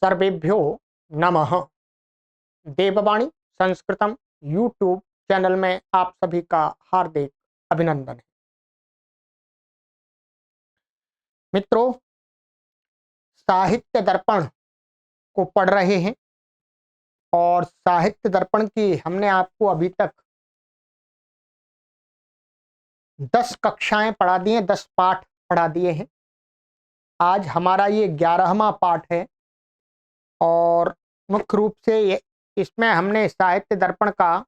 सर्वेभ्यो नमः। देववाणी संस्कृतम YouTube channel में आप सभी का हार्दिक अभिनंदन है। मित्रों, साहित्य दर्पण को पढ़ रहे हैं और साहित्य दर्पण की हमने आपको अभी तक 10 कक्षाएं पढ़ा दी हैं, 10 पाठ पढ़ा दिए हैं। आज हमारा ये 11वां पाठ है और मुख्य रूप से इसमें हमने साहित्य दर्पण का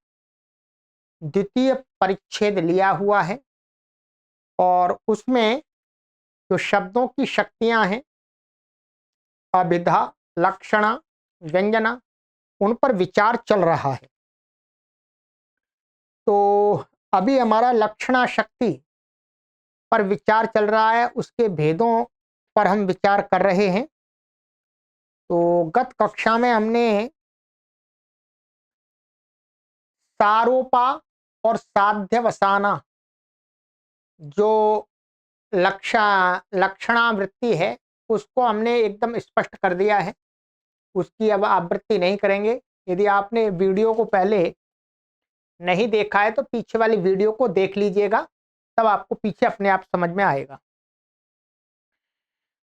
द्वितीय परिच्छेद लिया हुआ है और उसमें जो शब्दों की शक्तियां हैं, अभिधा, लक्षणा, व्यंजना, उन पर विचार चल रहा है। तो अभी हमारा लक्षणा शक्ति पर विचार चल रहा है, उसके भेदों पर हम विचार कर रहे हैं। तो गत कक्षा में हमने सारोपा और साध्यवसाना जो लक्षणावृत्ति है उसको हमने एकदम स्पष्ट कर दिया है। उसकी अब आवृत्ति नहीं करेंगे। यदि आपने वीडियो को पहले नहीं देखा है तो पीछे वाली वीडियो को देख लीजिएगा, तब आपको पीछे अपने आप समझ में आएगा।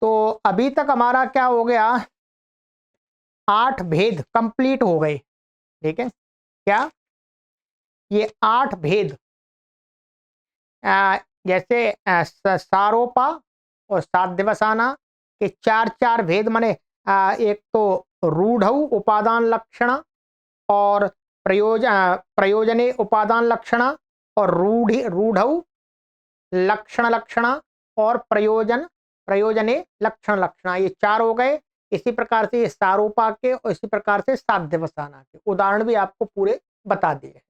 तो अभी तक हमारा क्या हो गया, 8 भेद कंप्लीट हो गए। ठीक है, क्या ये 8 भेद जैसे सारोपा और साध्यवसाना के 4 भेद माने एक तो रूढ़ उपादान लक्षण और प्रयोजने उपादान लक्षण और रूढ़ लक्षण लक्षण और प्रयोजने लक्षण लक्षण, ये 4 हो गए। इसी प्रकार से ये सारोपा के और इसी प्रकार से साध्यवसाना के उदाहरण भी आपको पूरे बता दिए।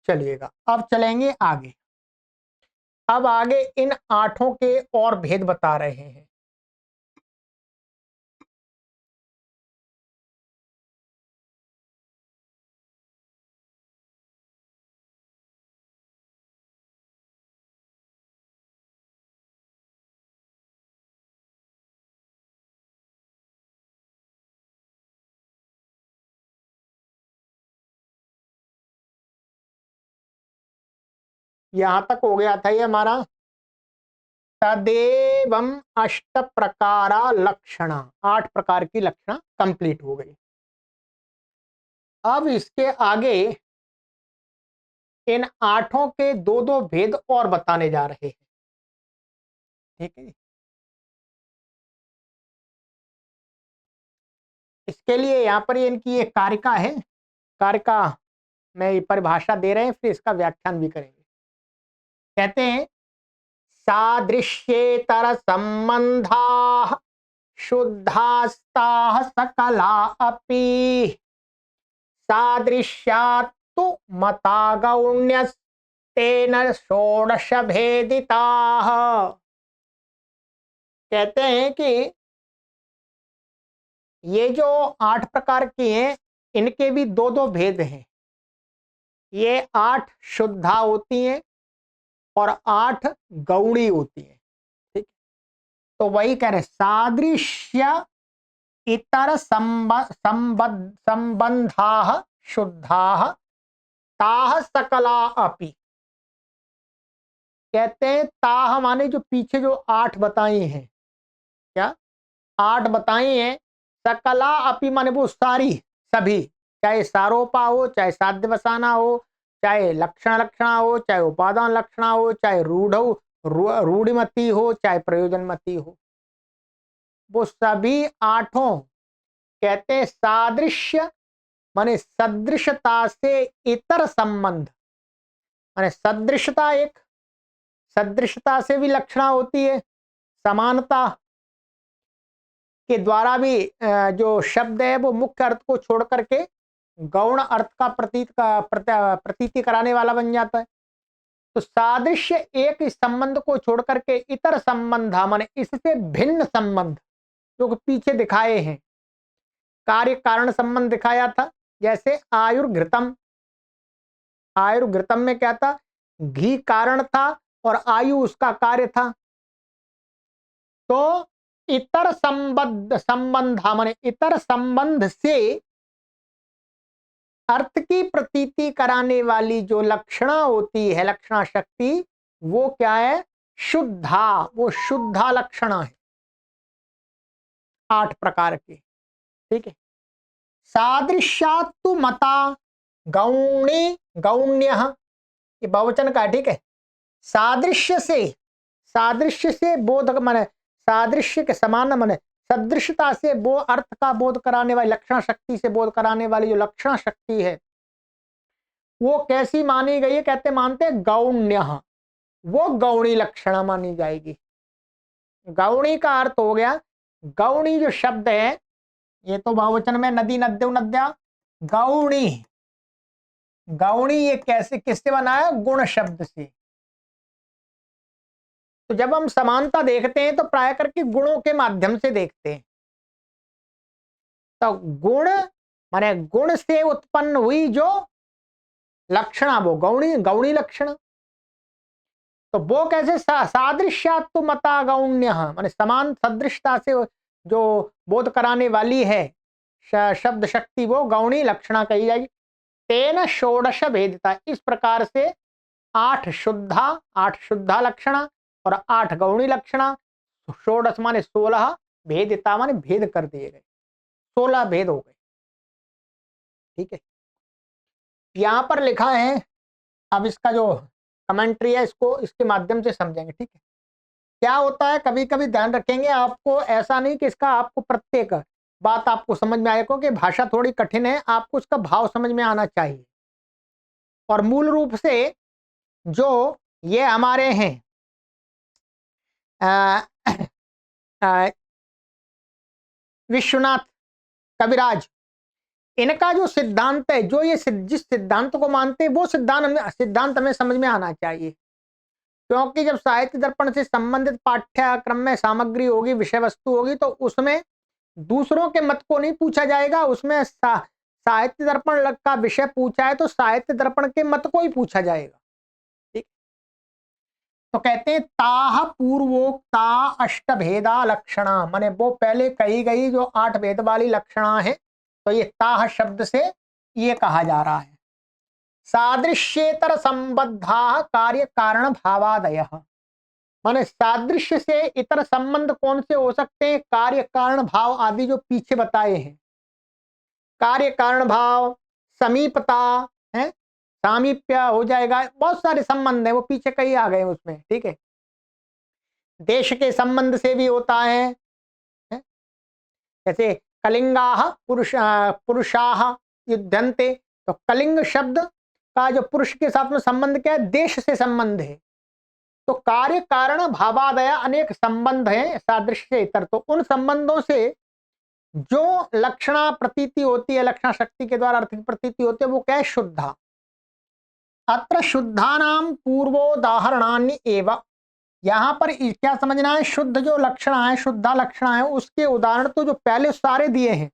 चलिएगा, अब चलेंगे आगे। अब आगे इन 8 के और भेद बता रहे हैं। यहां तक हो गया था ये हमारा तदेवं 8 प्रकारा लक्षण, 8 प्रकार की लक्षण कंप्लीट हो गई। अब इसके आगे इन 8 के 2 भेद और बताने जा रहे हैं। ठीक है, इसके लिए यहाँ पर इनकी एक कारिका है, कारिका में परिभाषा दे रहे हैं, फिर इसका व्याख्यान भी करेंगे। कहते हैं सादृश्येतर संबंधा शुद्धास्ताः सकला अपि सादृश्यात्तु मता गौण्यस्तेन षोडश भेदिताः। कहते हैं कि ये जो 8 प्रकार की हैं, इनके भी 2 भेद हैं। ये 8 शुद्धा होती हैं और 8 गौणी होती हैं। ठीक, तो वही कह रहे सादृश्य इतर संबंधा शुद्धा ताह सकला अपि। कहते हैं ताह माने जो पीछे जो 8 बताई हैं, क्या 8 बताई हैं, सकला अपि माने वो सारी सभी, चाहे सारोपा हो, चाहे साध्यवसाना हो, चाहे लक्षण लक्षणा हो, चाहे उपादान लक्षणा हो, चाहे रूढ़िमती हो, चाहे प्रयोजनमती हो, वो सभी 8 कहते हैं सादृश्य माने सदृशता से इतर संबंध, माने सदृशता, एक सदृशता से भी लक्षणा होती है, समानता के द्वारा भी जो शब्द है वो मुख्य अर्थ को छोड़ करके गौण अर्थ का प्रतीति कराने वाला बन जाता है। तो सादृश्य एक संबंध को छोड़ करके इतर संबंध माने इससे भिन्न संबंध जो पीछे दिखाए हैं, कार्य कारण संबंध दिखाया था। जैसे आयुर्घृतम, आयुर्घृतम में क्या था, घी कारण था और आयु उसका कार्य था। तो इतर संबंध माने इतर संबंध से अर्थ की प्रतीति कराने वाली जो लक्षणा होती है, लक्षणा शक्ति, वो क्या है? शुद्धा, वो शुद्धा लक्षणा है, 8 प्रकार की। ठीक है। सादृश्यात्तु मता गौणी गौण्यः, ये बहुवचन का है। ठीक है। सादृश्य से बोध माने सादृश्य के समान माने सदृशता से वो अर्थ का बोध कराने वाली, लक्षण शक्ति से बोध कराने वाली जो लक्षण शक्ति है, वो कैसी मानी गई है? कहते मानते गौण्य, वो गौणी लक्षणा मानी जाएगी। गौणी का अर्थ हो गया, गौणी जो शब्द है, ये तो बहुवचन में नदी नद्यो नद्या, गौणी, गौणी ये कैसे किससे बना है? गुण शब्द से। तो जब हम समानता देखते हैं तो प्राय करके गुणों के माध्यम से देखते हैं। तो गुण माने गुण से उत्पन्न हुई जो लक्षणा, वो गौणी, गौणी लक्षण। तो वो कैसे? सादृश्यात्तु मता गौण्य, माने समान सदृशता से जो बोध कराने वाली है शब्द शक्ति, वो गौणी लक्षणा कही जाएगी। तेन षोडश भेदता, इस प्रकार से 8 शुद्धा लक्षणा और 8 गौणी लक्षणा, षोडश माने 16, भेदिता माने भेद कर दिए गए, 16 भेद हो गए। ठीक है। यहां पर लिखा है, अब इसका जो कमेंट्री है इसको इसके माध्यम से समझेंगे। ठीक है। क्या होता है, कभी कभी ध्यान रखेंगे, आपको ऐसा नहीं कि इसका आपको प्रत्येक बात आपको समझ में आए, क्योंकि भाषा थोड़ी कठिन है, आपको इसका भाव समझ में आना चाहिए। और मूल रूप से जो ये हमारे हैं विश्वनाथ कविराज, इनका जो सिद्धांत है, जो ये जिस सिद्धांत को मानते हैं, वो सिद्धांत हमें समझ में आना चाहिए। क्योंकि जब साहित्य दर्पण से संबंधित पाठ्यक्रम में सामग्री होगी, विषय वस्तु होगी, तो उसमें दूसरों के मत को नहीं पूछा जाएगा, उसमें साहित्य दर्पण का विषय पूछा है तो साहित्य दर्पण के मत को ही पूछा जाएगा। ठीक। तो कहते हैं ताह पूर्वोक्ता अष्टभेदा लक्षणा, माने वो पहले कही गई जो 8 भेद वाली लक्षणा है, तो ये ताह शब्द से ये कहा जा रहा है। सादृश्येतर संबद्धा कार्य कारण भावादय, माने सादृश्य से इतर संबंध कौन से हो सकते हैं? कार्य कारण भाव आदि जो पीछे बताए हैं, कार्य कारण भाव, समीपता है, सामीप्य हो जाएगा, बहुत सारे संबंध है, वो पीछे कई आ गए उसमें। ठीक है। देश के संबंध से भी होता है, जैसे कलिंगाः पुरुषाः युद्धन्ते, तो कलिंग शब्द का जो पुरुष के साथ में संबंध क्या है? देश से संबंध है। तो कार्य कारण भावादय अनेक संबंध हैं सादृश्य से इतर, तो उन संबंधों से जो लक्षणा प्रतीति होती है, लक्षणा शक्ति के द्वारा अर्थ की प्रतीति होती है, वो क्या है? शुद्धा। अत्र शुद्धानाम पूर्वोदाहरणानि एव, यहां पर क्या समझना है? शुद्ध जो लक्षणा है, शुद्धा लक्षणा है, उसके उदाहरण तो जो पहले सारे दिए हैं,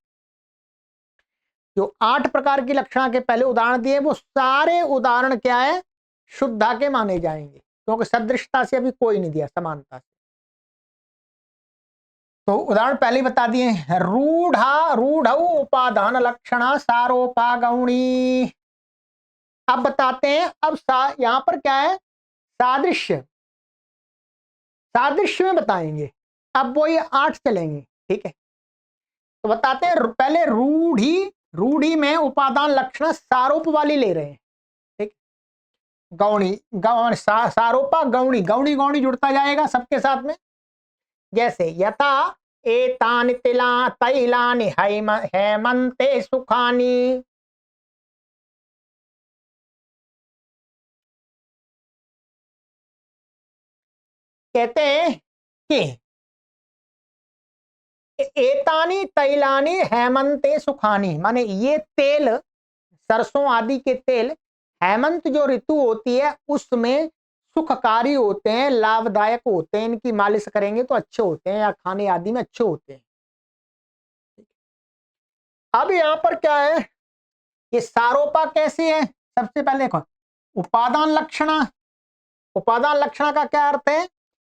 जो 8 प्रकार की लक्षणा के पहले उदाहरण दिए, वो सारे उदाहरण क्या है? शुद्धा के माने जाएंगे, क्योंकि सदृशता से अभी कोई नहीं दिया, समानता से। तो उदाहरण पहले ही बता दिए, रूढ़ उपादान लक्षणा सारोपा गौणी। अब बताते हैं, अब यहां पर क्या है? सादृश्य, सादृश्य में बताएंगे, अब वो ये 8 चलेंगे। ठीक है। तो बताते हैं, पहले रूढ़ी में उपादान लक्षण सारोप वाली ले रहे हैं। ठीक। गौणी सारोपा गौणी, गौणी गौणी जुड़ता जाएगा सबके साथ में। जैसे यथा एतानि तैलानि हेमंते सुखानि, कहते हैं कि एतानि तैलानि हेमंते सुखानि, माने ये तेल, सरसों आदि के तेल हेमंत जो ऋतु होती है उसमें सुखकारी होते हैं, लाभदायक होते हैं, इनकी मालिश करेंगे तो अच्छे होते हैं, या खाने आदि में अच्छे होते हैं। अब यहां पर क्या है? ये सारोपा कैसे है? सबसे पहले देखो, उपादान लक्षणा, उपादान लक्षणा का क्या अर्थ है?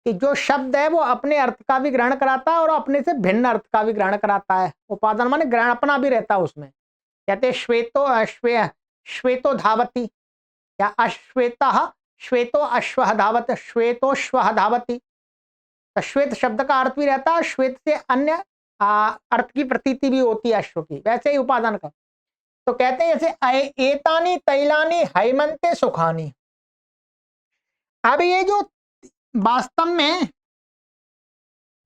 कि जो शब्द है वो अपने अर्थ का भी ग्रहण कराता है और अपने से भिन्न अर्थ का भी ग्रहण कराता है। उपादान माने ग्रहण अपना भी रहता है उसमें। कहते हैं श्वेतो धावती या अश्वेतः श्वेतो अश्वः धावत, श्वेतोश्वः धावती। तो श्वेत शब्द का अर्थ भी रहता है, श्वेत से अन्य अर्थ की प्रतीति भी होती है अश्व की, वैसे ही उपादान का। तो कहते हैं जैसे एतानी तैलानी हैमंते सुखानी। अब ये जो वास्तव में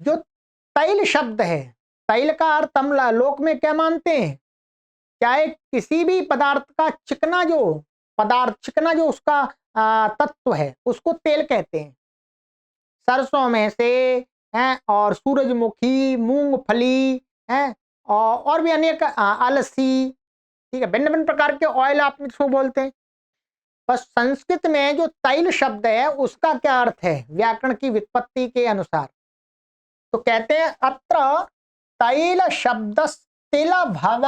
जो तैल शब्द है, तैल का अर्थ हम लोक में क्या मानते हैं, चाहे किसी भी पदार्थ का चिकना जो उसका तत्व है उसको तेल कहते हैं। सरसों में से हैं, और सूरजमुखी, मूंगफली हैं, और भी अनेक अलसी, ठीक है, भिन्न भिन्न प्रकार के ऑयल आप इसको बोलते हैं। बस संस्कृत में जो तैल शब्द है उसका क्या अर्थ है व्याकरण की व्युत्पत्ति के अनुसार, तो कहते हैं अत्र तैल शब्द तिल भव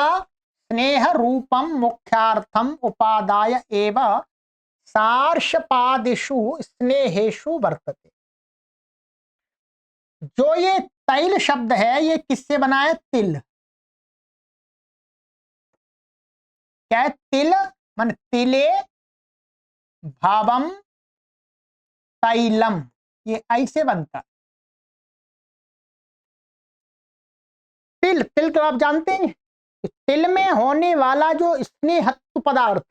स्नेह रूपम मुख्यार्थम उपादाय एव सार्षपादिषु स्नेहेषु वर्तते। जो ये तैल शब्द है ये किससे बना है, तिल। क्या है, तिल मान तिले भावम तैलम, ये ऐसे बनता। तिल तिल तो आप जानते हैं, तिल में होने वाला जो स्नेहत्व पदार्थ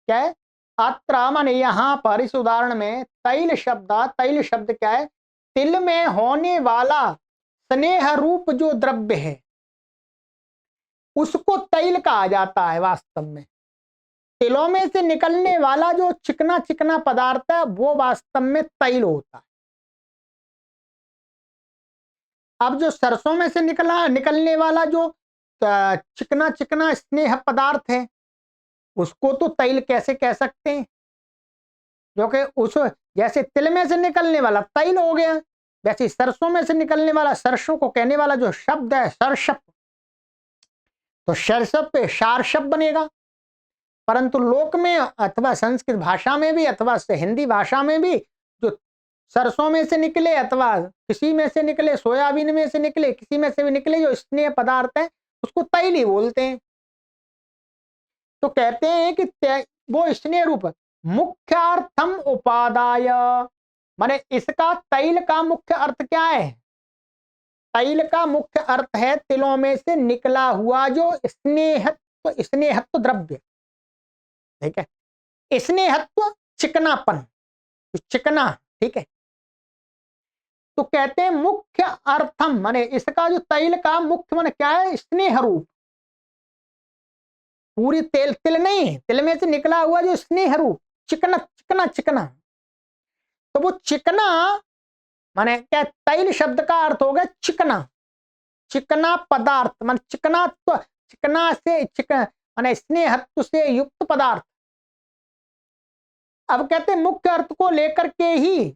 क्या है, अत्र माने यहां पर इस उदाहरण में तैल शब्द क्या है, तिल में होने वाला स्नेह रूप जो द्रव्य है उसको तैल कहा जाता है। वास्तव में तिलों में से निकलने वाला जो चिकना चिकना पदार्थ है वो वास्तव में तैल होता है। अब जो सरसों में से निकलने वाला जो चिकना चिकना स्नेह पदार्थ है उसको तो तैल कैसे कह सकते हैं, जो कि उस जैसे तिल में से निकलने वाला तैल हो गया, वैसे सरसों में से निकलने वाला, सरसों को कहने वाला जो शब्द है सरसप, तो सरसप पे शार्शप बनेगा। परंतु लोक में अथवा संस्कृत भाषा में भी अथवा हिंदी भाषा में भी जो सरसों में से निकले अथवा किसी में से निकले, सोयाबीन में से निकले, किसी में से भी निकले जो स्नेह पदार्थ है उसको तैल ही बोलते हैं। तो कहते हैं कि वो स्नेह रूप मुख्यार्थम उपादाय, माने इसका तैल का मुख्य अर्थ क्या है, तैल का मुख्य अर्थ है तिलों में से निकला हुआ जो स्नेहत्व द्रव्य, ठीक है, स्नेहत्व चिकनापन, चिकना, ठीक है। तो कहते हैं मुख्य अर्थम, माने इसका जो तैल का मुख्य माने क्या है, स्नेह रूप, पूरी तिल नहीं, तिल में से निकला हुआ जो स्नेह रूप चिकना चिकना चिकना, तो वो चिकना माने क्या, तैल शब्द का अर्थ हो गया चिकना, चिकना पदार्थ माने चिकना से माने स्नेहत्व से युक्त पदार्थ। अब कहते हैं मुख्य अर्थ को लेकर के ही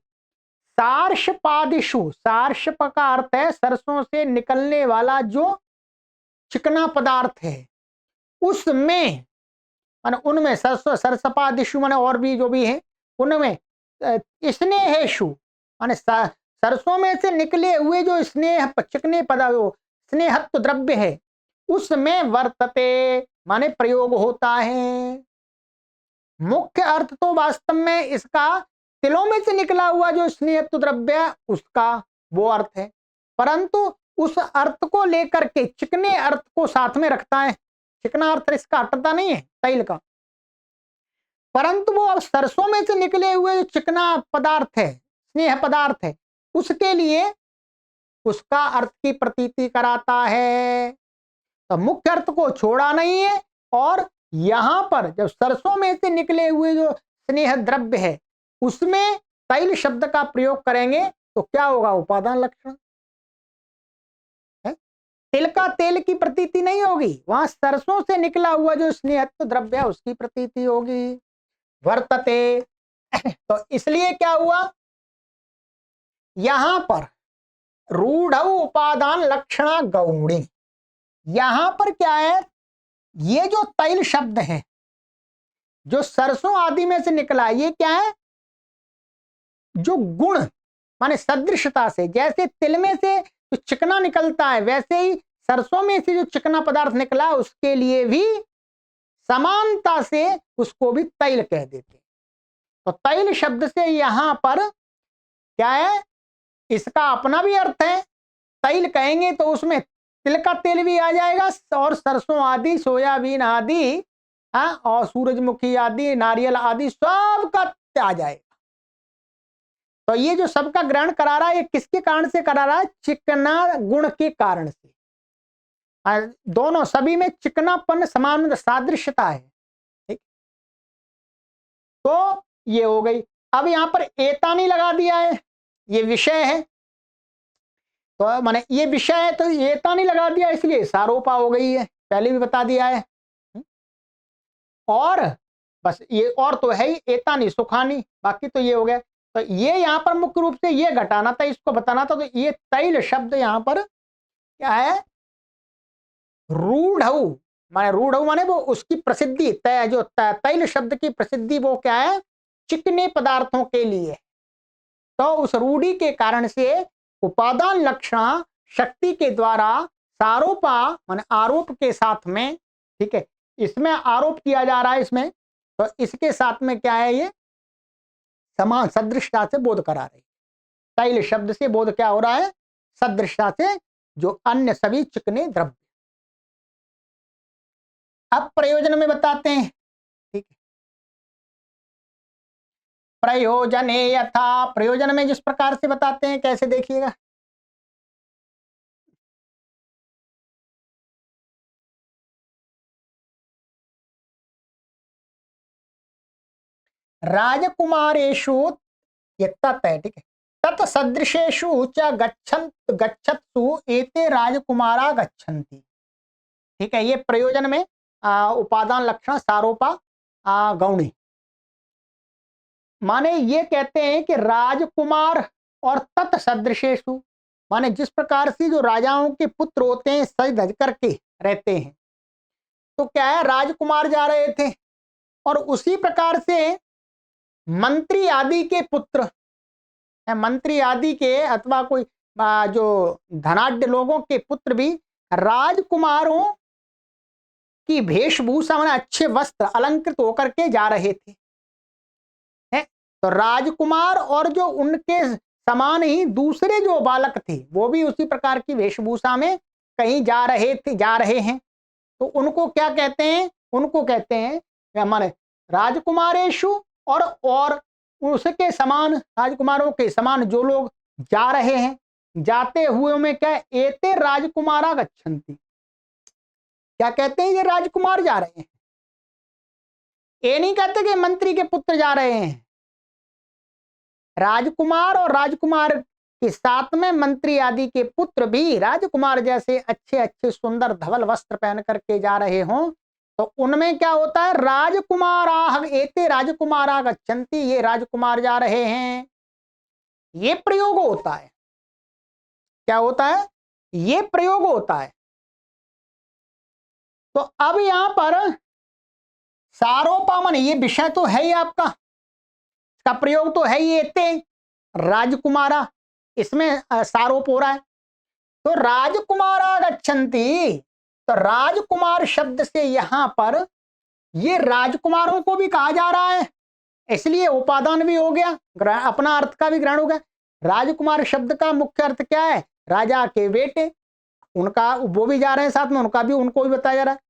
सार्षपादिषु, सार्षप का अर्थ है सरसों से निकलने वाला जो चिकना पदार्थ है उसमें माने उनमें सरसपादिषु माने और भी जो भी है उनमें स्नेहेषु माने सरसों में से निकले हुए जो स्नेह चिकने पदार्थ स्नेहत्व द्रव्य है उसमें वर्तते माने प्रयोग होता है। मुख्य अर्थ तो वास्तव में इसका तिलों में से निकला हुआ जो स्नेहत्व द्रव्य है उसका वो अर्थ है, परंतु उस अर्थ को लेकर के चिकने अर्थ को साथ में रखता है। चिकना अर्थ इसका हटता नहीं है तैल का, परंतु वो अब सरसों में से निकले हुए जो चिकना पदार्थ है, स्नेह पदार्थ है, उसके लिए उसका अर्थ की प्रतीति कराता है। तो मुख्य अर्थ को छोड़ा नहीं है, और यहां पर जब सरसों में से निकले हुए जो स्नेह द्रव्य है उसमें तैल शब्द का प्रयोग करेंगे तो क्या होगा, उपादान लक्षण है। तिल का तेल की प्रतीति नहीं होगी, वहां सरसों से निकला हुआ जो स्नेहत्व द्रव्य है उसकी प्रतीति होगी। वर्तते तो इसलिए क्या हुआ, यहां पर रूढ़ उपादान लक्षणा गौणी, यहां पर क्या है, ये जो तैल शब्द है जो सरसों आदि में से निकला ये क्या है, जो गुण माने सदृशता से, जैसे तिल में से जो चिकना निकलता है वैसे ही सरसों में से जो चिकना पदार्थ निकला उसके लिए भी समानता से उसको भी तैल कह देते हैं। तो तैल शब्द से यहां पर क्या है, इसका अपना भी अर्थ है। तैल कहेंगे तो उसमें तिल का तेल भी आ जाएगा और सरसों आदि, सोयाबीन आदि, हाँ, और सूरजमुखी आदि, नारियल आदि सब का आ जाएगा। तो ये जो सबका ग्रहण करा रहा है ये किसके कारण से करा रहा है? चिकना गुण के कारण से। दोनों सभी में चिकनापन समान सादृश्यता है। ठीक, तो ये हो गई। अब यहां पर एता नहीं लगा दिया है, ये विषय है तो माने ये विषय है तो एता नहीं लगा दिया इसलिए सारोपा हो गई है, पहले भी बता दिया है। और बस ये और तो है ही, एता नहीं सुखानी, बाकी तो ये हो गया। तो ये यहां पर मुख्य रूप से ये घटाना था, इसको बताना था। तो ये तैल शब्द यहां पर क्या है? रूढ़, माने रूढ़ माने वो उसकी प्रसिद्धि, तय जो तैल शब्द की प्रसिद्धि वो क्या है? चिकने पदार्थों के लिए। तो उस रूढ़ी के कारण से उपादान लक्षण शक्ति के द्वारा सारोपा माने आरोप के साथ में, ठीक है, इसमें आरोप किया जा रहा है इसमें, तो इसके साथ में क्या है? ये समान सदृशता से बोध करा रही। तैल शब्द से बोध क्या हो रहा है? सदृशता से, जो अन्य सभी चिकने द्रव्य। अब प्रयोजन में बताते हैं। ठीक है, प्रयोजने यथा, प्रयोजन में जिस प्रकार से बताते हैं, कैसे देखिएगा। राजकुमारेषु ये तत् है, ठीक है, तत् सदृशेषु च गच्छत्सु एते राजकुमारा गच्छन्ति। ठीक है, ये प्रयोजन में उपादान लक्षण सारोपा गौणी, माने ये कहते हैं कि राजकुमार और तत्सदृशेषु, माने जिस प्रकार से जो राजाओं के पुत्र होते हैं सज धज करके रहते हैं, तो क्या है, राजकुमार जा रहे थे और उसी प्रकार से मंत्री आदि के पुत्र, मंत्री आदि के अथवा कोई जो धनाढ्य लोगों के पुत्र भी राजकुमारों की वेशभूषा में अच्छे वस्त्र अलंकृत होकर के जा रहे थे। है? तो राजकुमार और जो उनके समान ही दूसरे जो बालक थे वो भी उसी प्रकार की वेशभूषा में कहीं जा रहे हैं। तो उनको क्या कहते हैं? उनको कहते हैं माने राजकुमारेशु, और उसके समान, राजकुमारों के समान जो लोग जा रहे हैं, जाते हुए में क्या, एते राजकुमारा गच्छन्ति, क्या कहते हैं? ये राजकुमार जा रहे हैं। ये नहीं कहते कि मंत्री के पुत्र जा रहे हैं, राजकुमार और राजकुमार के साथ में मंत्री आदि के पुत्र भी राजकुमार जैसे अच्छे अच्छे सुंदर धवल वस्त्र पहन करके जा रहे हों, तो उनमें क्या होता है? राजकुमारा एते राजकुमारा गच्छन्ति, ये राजकुमार जा रहे हैं, ये प्रयोग होता है। क्या होता है? ये प्रयोग होता है। तो अब यहां पर सारोपामन, ये विषय तो है ही आपका, इसका प्रयोग तो है ही, एते राजकुमारा, इसमें सारोप हो रहा है। तो राजकुमारा गच्छन्ति, तो राजकुमार शब्द से यहां पर ये राजकुमारों को भी कहा जा रहा है, इसलिए उपादान भी हो गया, अपना अर्थ का भी ग्रहण हो गया। राजकुमार शब्द का मुख्य अर्थ क्या है? राजा के बेटे, उनका वो भी जा रहे हैं साथ में, उनको भी बताया जा रहा है।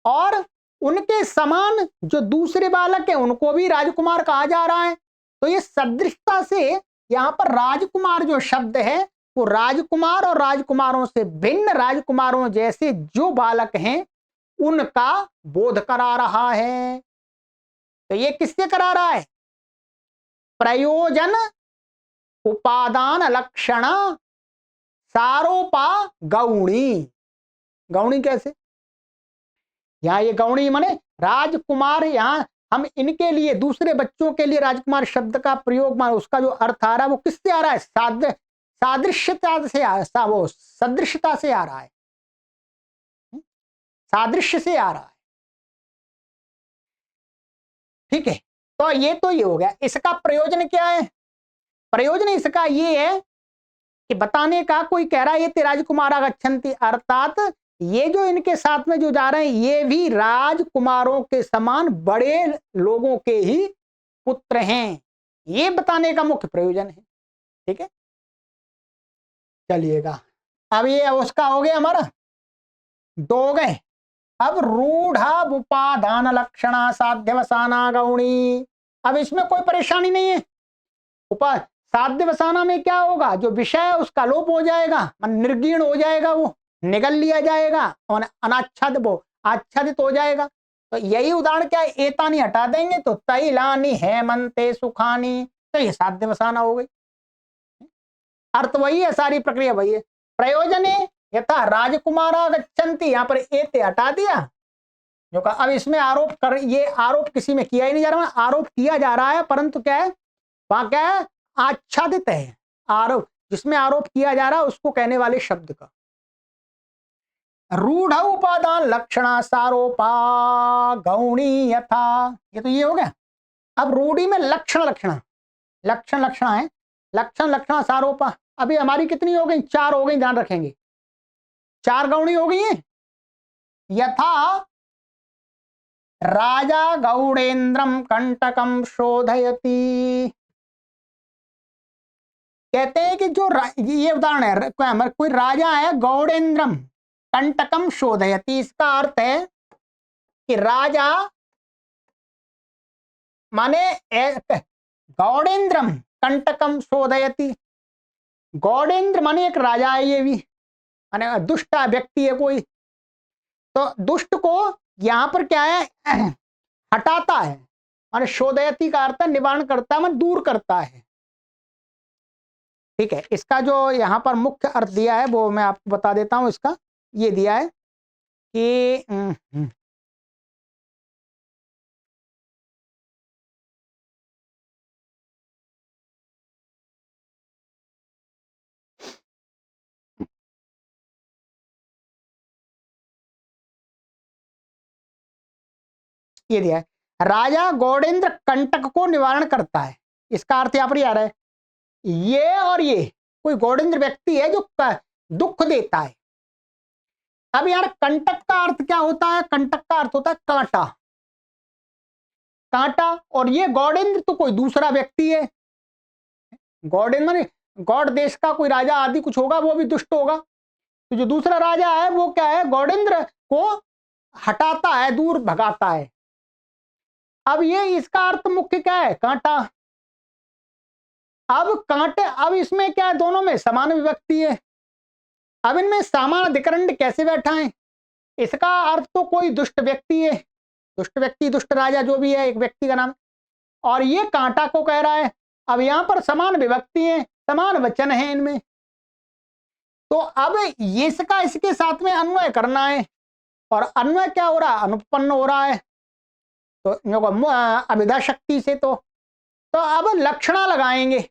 और उनके समान जो दूसरे बालक हैं उनको भी राजकुमार कहा जा रहा है। तो ये सदृशता से यहां पर राजकुमार जो शब्द है वो राजकुमार और राजकुमारों से भिन्न राजकुमारों जैसे जो बालक हैं उनका बोध करा रहा है। तो ये किससे करा रहा है? प्रयोजन उपादान लक्षण सारोपा गौणी। गौणी कैसे? यहां ये गौणी माने राजकुमार, यहां हम इनके लिए, दूसरे बच्चों के लिए राजकुमार शब्द का प्रयोग, मान उसका जो अर्थ आ रहा है वो किससे आ रहा है? सादृश्यता से वो सदृशता से आ रहा है, सादृश्य से आ रहा है। ठीक है, तो ये हो गया। इसका प्रयोजन क्या है? प्रयोजन इसका ये है कि बताने का, कोई कह रहा है ये ते राजकुमारा गच्छन्ति, अर्थात ये जो इनके साथ में जो जा रहे हैं ये भी राजकुमारों के समान बड़े लोगों के ही पुत्र हैं, ये बताने का मुख्य प्रयोजन है। ठीक है, चलिएगा। अब ये उसका हो गया हमारा, दो हो गए। अब रूढ़ा उपादान लक्षणा साध्यवसाना गौणी, अब इसमें कोई परेशानी नहीं है। साध्यवसाना में क्या होगा, जो विषय है उसका लोप हो जाएगा, निर्गीण हो जाएगा, वो निगल लिया जाएगा और अनाच्छादित वो आच्छादित हो जाएगा। तो यही उदाहरण क्या है, एतानी हटा देंगे तो तैलानी हेमंते सुखानी, तो ये साध्यवसाना हो गई। अर्थ वही है, सारी प्रक्रिया वही है। प्रयोजन है यथा राजकुमारा गच्छन्ति, यहां पर एते हटा दिया जो का, अब इसमें आरोप कर, ये आरोप किसी में किया ही नहीं जा रहा, आरोप किया जा रहा है, परंतु क्या है वहां, क्या है आच्छादित है आरोप, जिसमें आरोप किया जा रहा है उसको कहने वाले शब्द का। रूढ़ उपादान लक्षणा सारोपा गौणी यथा, ये तो ये हो गया। अब रूढ़ी में लक्षण लक्षणा, लक्षण लक्षण है, लक्षण लक्षणा सारोपा, अभी हमारी कितनी हो गई, चार हो गई, ध्यान रखेंगे, चार गौणी हो गई है। यथा राजा गौड़ेन्द्रम कंटकम शोधयति, कहते हैं कि जो ये उदाहरण है, कोई राजा है गौड़ेन्द्रम कंटकम शोधयति, इसका अर्थ है कि राजा माने गौड़ेन्द्रम कंटकम शोधयति, गौड़ेन्द्र माने एक राजा है, ये भी माने दुष्ट व्यक्ति है कोई, तो दुष्ट को यहां पर क्या है हटाता है, माने शोधयति का अर्थ निवारण करता है, दूर करता है। ठीक है, इसका जो यहां पर मुख्य अर्थ दिया है वो मैं आपको बता देता हूं। इसका ये दिया है कि ये दिया है, राजा गौड़ेन्द्र कंटक को निवारण करता है, इसका अर्थ यहां पर आ रहा है ये, और ये कोई गौड़ेन्द्र व्यक्ति है जो दुख देता है। अब यार कंटक का अर्थ क्या होता है, कंटक का अर्थ होता है कांटा, कांटा, और ये गौड़ेन्द्र तो कोई दूसरा व्यक्ति है, गौड़ेन्द्र माने गौड़ देश का कोई राजा आदि कुछ होगा, वो भी दुष्ट होगा। तो जो दूसरा राजा है वो क्या है, गौड़ेन्द्र को हटाता है, दूर भगाता है। अब ये इसका अर्थ मुख्य क्या है, कांटा। अब कांटे, अब इसमें क्या है, दोनों में समान विभक्ति है। अब इनमें समान अधिकरण कैसे बैठा है, इसका अर्थ तो कोई दुष्ट व्यक्ति है, दुष्ट व्यक्ति दुष्ट राजा जो भी है, एक व्यक्ति का नाम, और ये कांटा को कह रहा है। अब यहां पर समान विभक्ति है, समान वचन है इनमें, तो अब ये इसका इसके साथ में अन्वय करना है, और अन्वय क्या हो रहा है, अनुपन्न हो रहा है, तो अभिधा शक्ति से। तो अब लक्षणा लगाएंगे,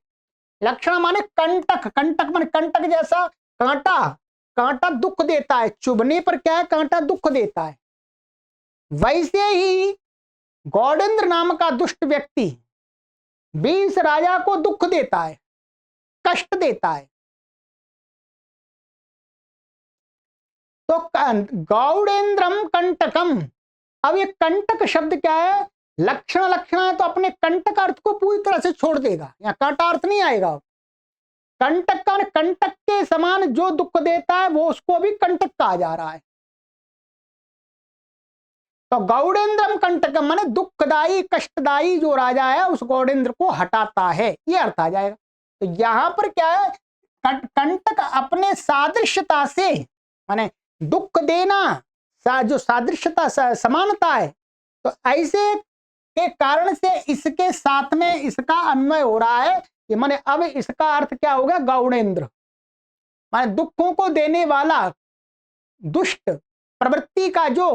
लक्षणा माने कंटक, कंटक माने कंटक जैसा कांटा, कांटा दुख देता है, चुभने पर क्या है कांटा दुख देता है, वैसे ही गौड़ेन्द्र नाम का दुष्ट व्यक्ति भी इस राजा को दुख देता है, कष्ट देता है। तो गौड़ेन्द्रम कंटकम, अब ये कंटक शब्द क्या है, लक्षण लक्षण है, तो अपने कंटक अर्थ को पूरी तरह से छोड़ देगा, यहाँ कांटा अर्थ नहीं आएगा। कंटक का, कंटक के समान जो दुख देता है वो उसको भी कंटक कहा जा रहा है। तो गौड़ेन्द्रम कंटकम माने दुखदाई कष्टदाई जो राजा है उस गौड़ेन्द्र को हटाता है, ये अर्थ आ जाएगा। तो यहां पर क्या है, कंटक अपने सादृश्यता से माने दुख देना, जो सादृश्यता समानता है, तो ऐसे के कारण से इसके साथ में इसका अन्वय हो रहा है, ये माने अब इसका अर्थ क्या होगा, गौड़ेन्द्र माने दुखों को देने वाला दुष्ट प्रवृत्ति का जो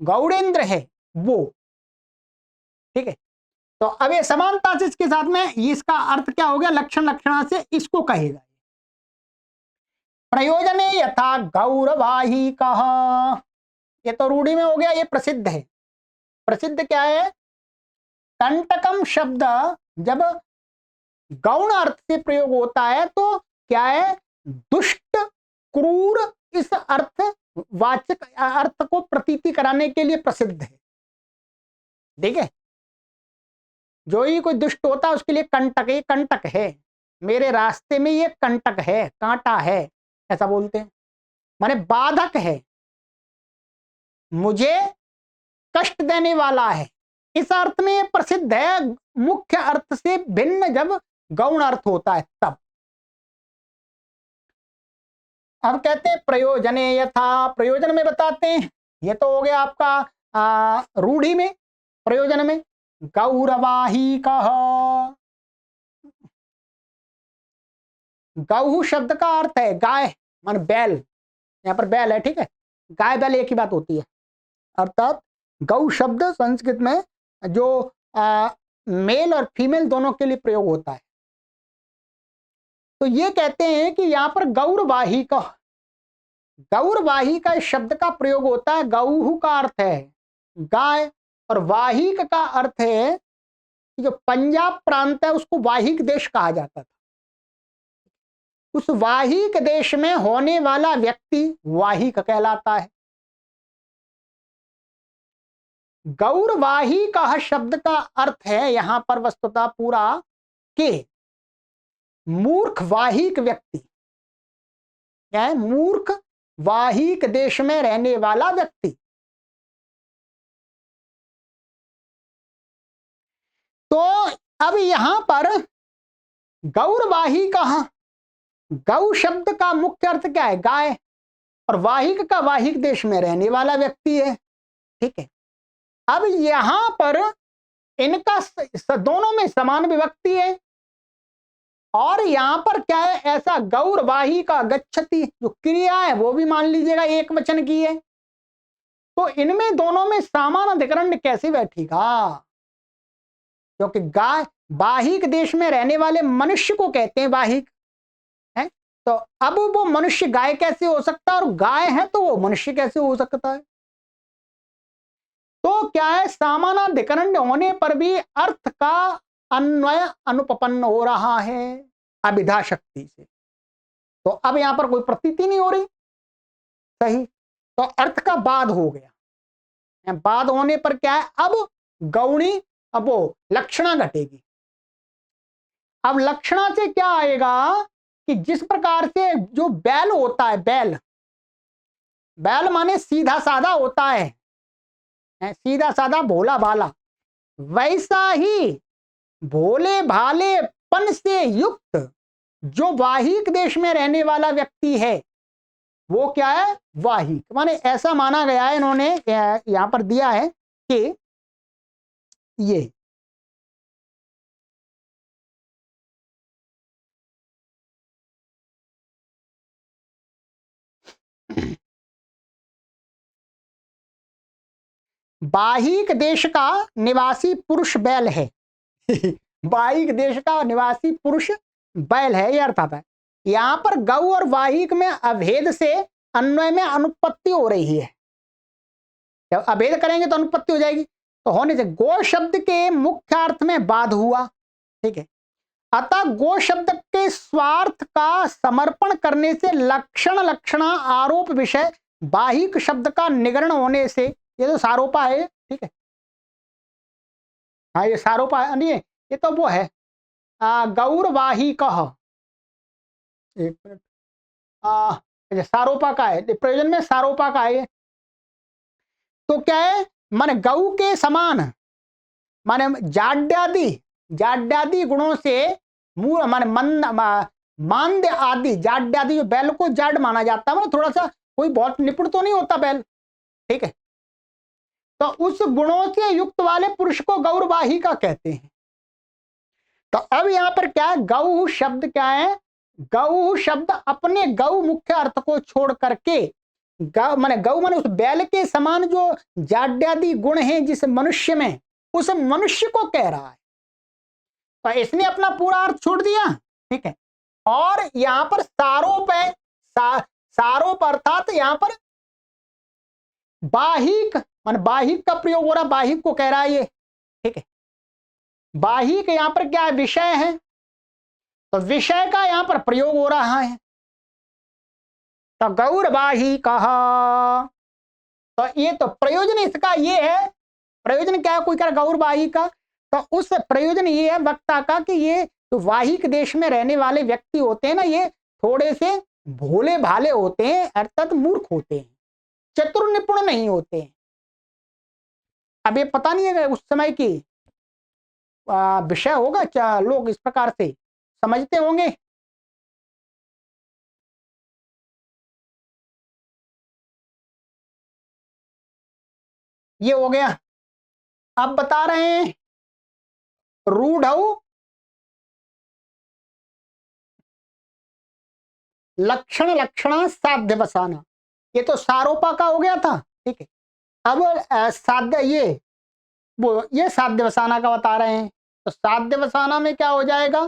गौड़ेन्द्र है वो। ठीक है, तो अब ये समानता से इसके साथ में इसका अर्थ क्या हो गया, लक्षण लक्षणा से इसको कहेगा। प्रयोजने यथा गौरवाही कहा, ये तो रूढ़ी में हो गया, ये प्रसिद्ध है। प्रसिद्ध क्या है, कंटकम शब्द जब गौण अर्थ से प्रयोग होता है तो क्या है, दुष्ट, क्रूर, इस अर्थ वाचक अर्थ को प्रतीति कराने के लिए प्रसिद्ध है। देखिए, जो ही कोई दुष्ट होता है उसके लिए कंटक, ये कंटक है, मेरे रास्ते में ये कंटक है, कांटा है, ऐसा बोलते हैं, माने बाधक है, मुझे कष्ट देने वाला है, इस अर्थ में प्रसिद्ध है। मुख्य अर्थ से भिन्न जब गौण अर्थ होता है तब। अब कहते हैं प्रयोजने यथा, प्रयोजन में बताते हैं, ये तो हो गया आपका रूढ़ी में। प्रयोजन में गौरवाही कह, गौ शब्द का अर्थ है गाय, मान बैल, यहां पर बैल है, ठीक है, गाय बैल एक ही बात होती है। अर्थात गौ शब्द संस्कृत में जो मेल और फीमेल दोनों के लिए प्रयोग होता है। तो ये कहते हैं कि यहां पर गौरवाही का, गौरवाही का शब्द का प्रयोग होता है। गौ का अर्थ है गाय और वाहिक का अर्थ है कि जो पंजाब प्रांत है उसको वाहिक देश कहा जाता था। उस वाहिक देश में होने वाला व्यक्ति वाहिक कहलाता है। गौरवाही का शब्द का अर्थ है यहां पर वस्तुतः पूरा के मूर्ख वाहिक व्यक्ति, क्या है, मूर्ख वाहिक देश में रहने वाला व्यक्ति। तो अब यहां पर गौरवाही कहा, गौ शब्द का मुख्य अर्थ क्या है, गाय, और वाहिक का वाहिक देश में रहने वाला व्यक्ति है, ठीक है। अब यहां पर इनका दोनों में समान विभक्ति है, और यहां पर क्या है, ऐसा गौरवाही का गच्छति जो क्रिया है वो भी मान लीजिएगा एक वचन की है, तो इनमें दोनों में समान अधिकरण कैसे बैठेगा, क्योंकि गाय वाहिक देश में रहने वाले मनुष्य को कहते हैं वाहिक है, तो अब वो मनुष्य गाय कैसे हो सकता है, और गाय है तो वो मनुष्य कैसे हो सकता है। तो क्या है, समानाधिकरण होने पर भी अर्थ का अन्वय अनुपपन्न हो रहा है अभिधा शक्ति से, तो अब यहां पर कोई प्रतीति नहीं हो रही, सही, तो अर्थ का बाद हो गया। बाद होने पर क्या है, अब गौणी, अब वो लक्षणा घटेगी। अब लक्षणा से क्या आएगा कि जिस प्रकार से जो बैल होता है, बैल, बैल माने सीधा साधा होता है, सीधा साधा भोला भाला, वैसा ही भोले भालेपन से युक्त जो वाहिक देश में रहने वाला व्यक्ति है वो क्या है, वाहिक, माने ऐसा माना गया है, इन्होंने यहां पर दिया है कि ये वाहिक देश का निवासी पुरुष बैल है वाहिक देश का निवासी पुरुष बैल है, यह अर्थ आता है। यहां पर गौ और वाहिक में अभेद से अन्वय में अनुपत्ति हो रही है, जब अभेद करेंगे तो अनुपत्ति हो जाएगी, तो होने से गो शब्द के मुख्य अर्थ में बाध हुआ, ठीक है। अतः गो शब्द के स्वार्थ का समर्पण करने से लक्षण लक्षणा आरोप विषय वाहिक शब्द का निगरण होने से, ये तो सारोपा है, ठीक है, हाँ ये सारोपा है, नहीं ये तो वो है गौरवाही कह, एक मिनट, सारोपा का है, प्रयोजन में सारोपा का है। तो क्या है, माने गौ के समान, माने जाड्यादि गुणों से मूल, माने मांद आदि, जाड्यादि जो बैल को जाड माना जाता है, मतलब थोड़ा सा कोई बहुत निपुण तो नहीं होता बैल, ठीक है, तो उस गुणों से युक्त वाले पुरुष को गौरवाही का कहते हैं। तो अब यहां पर क्या है, गौ शब्द क्या है, गौ शब्द अपने गौ मुख्य अर्थ को छोड़ करके गौ माने उस बैल के समान जो जाड्यादि गुण हैं जिस मनुष्य में, उस मनुष्य को कह रहा है, तो इसने अपना पूरा अर्थ छोड़ दिया, ठीक है। और यहां पर सारोप है, सारोप अर्थात यहां पर बाहिक, मान बाहिक का प्रयोग हो रहा, बाहिक को कह रहा है ये, ठीक है। बाहिक यहां पर क्या है, विषय है, तो विषय का यहां पर प्रयोग हो रहा है। तो गौरवाही कहा, तो ये तो प्रयोजन इसका ये है, प्रयोजन क्या है, कोई कह गौरवाही का, तो उस प्रयोजन ये है वक्ता का कि ये तो वाहिक देश में रहने वाले व्यक्ति होते हैं ना, ये थोड़े से भोले भाले होते हैं, अर्थात मूर्ख होते हैं, चतुर निपुण नहीं होते हैं। अब ये पता नहीं है उस समय की विषय होगा, क्या लोग इस प्रकार से समझते होंगे। ये हो गया। अब बता रहे हैं रूढ़ लक्षण लक्षणा साध्य बसाना, ये तो सारोपा का हो गया था, ठीक है। अब साध्य ये साध्य बसाना का बता रहे हैं। तो साध्य बसाना में क्या हो जाएगा,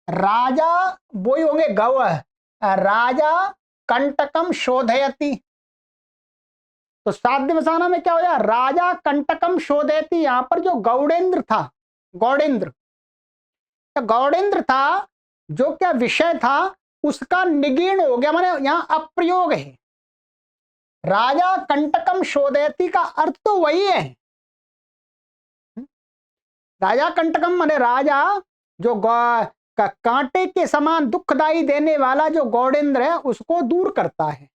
राजा वो ही होंगे गौ, राजा कंटकम शोधयति। तो साध्य बसाना में क्या हो जाएगा, राजा कंटकम शोधयति। यहां पर जो गौड़ेंद्र था, गौड़ेंद्र, तो गौड़ेंद्र था जो क्या विषय था उसका निगीर्ण हो गया, माने यहां अप्रयोग है। राजा कंटकम शोधयति का अर्थ तो वही है, राजा कंटकम माने राजा जो कांटे के समान दुखदाई देने वाला जो गौड़ेंद्र है उसको दूर करता है,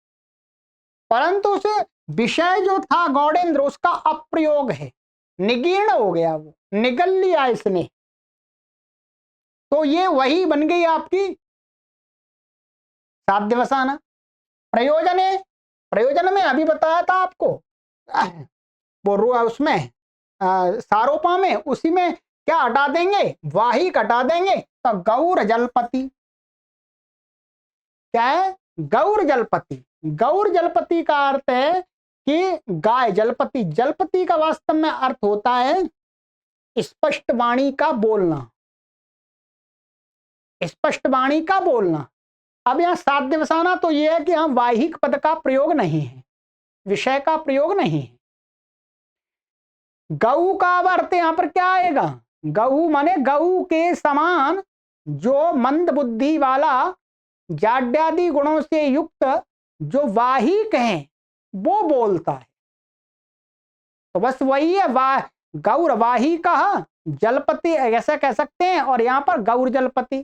परंतु उस विषय जो था गौड़ेंद्र उसका अप्रयोग है, निगीर्ण हो गया, वो निगल लिया इसने। तो ये वही बन गई आपकी साध्य बसाना। प्रयोजन है, प्रयोजन में अभी बताया था आपको वो उसमें सारोपा में, उसी में क्या हटा देंगे, वाहिक हटा देंगे, तो गौर जलपति। क्या है, गौर जलपति। गौर जलपति का अर्थ है कि गाय, जलपति, जलपति का वास्तव में अर्थ होता है स्पष्ट वाणी का बोलना, स्पष्ट वाणी का बोलना। अब यहां साध्य बसाना तो यह है कि हम वाहिक पद का प्रयोग नहीं है, विषय का प्रयोग नहीं है। गऊ का अर्थ यहां पर क्या आएगा, गऊ माने गऊ के समान जो मंद बुद्धि वाला जाड्यादि गुणों से युक्त जो वाहिक है वो बोलता है। तो बस वही है, गौर वाही कहा, जलपति ऐसा कह सकते हैं, और यहां पर गौर जलपति।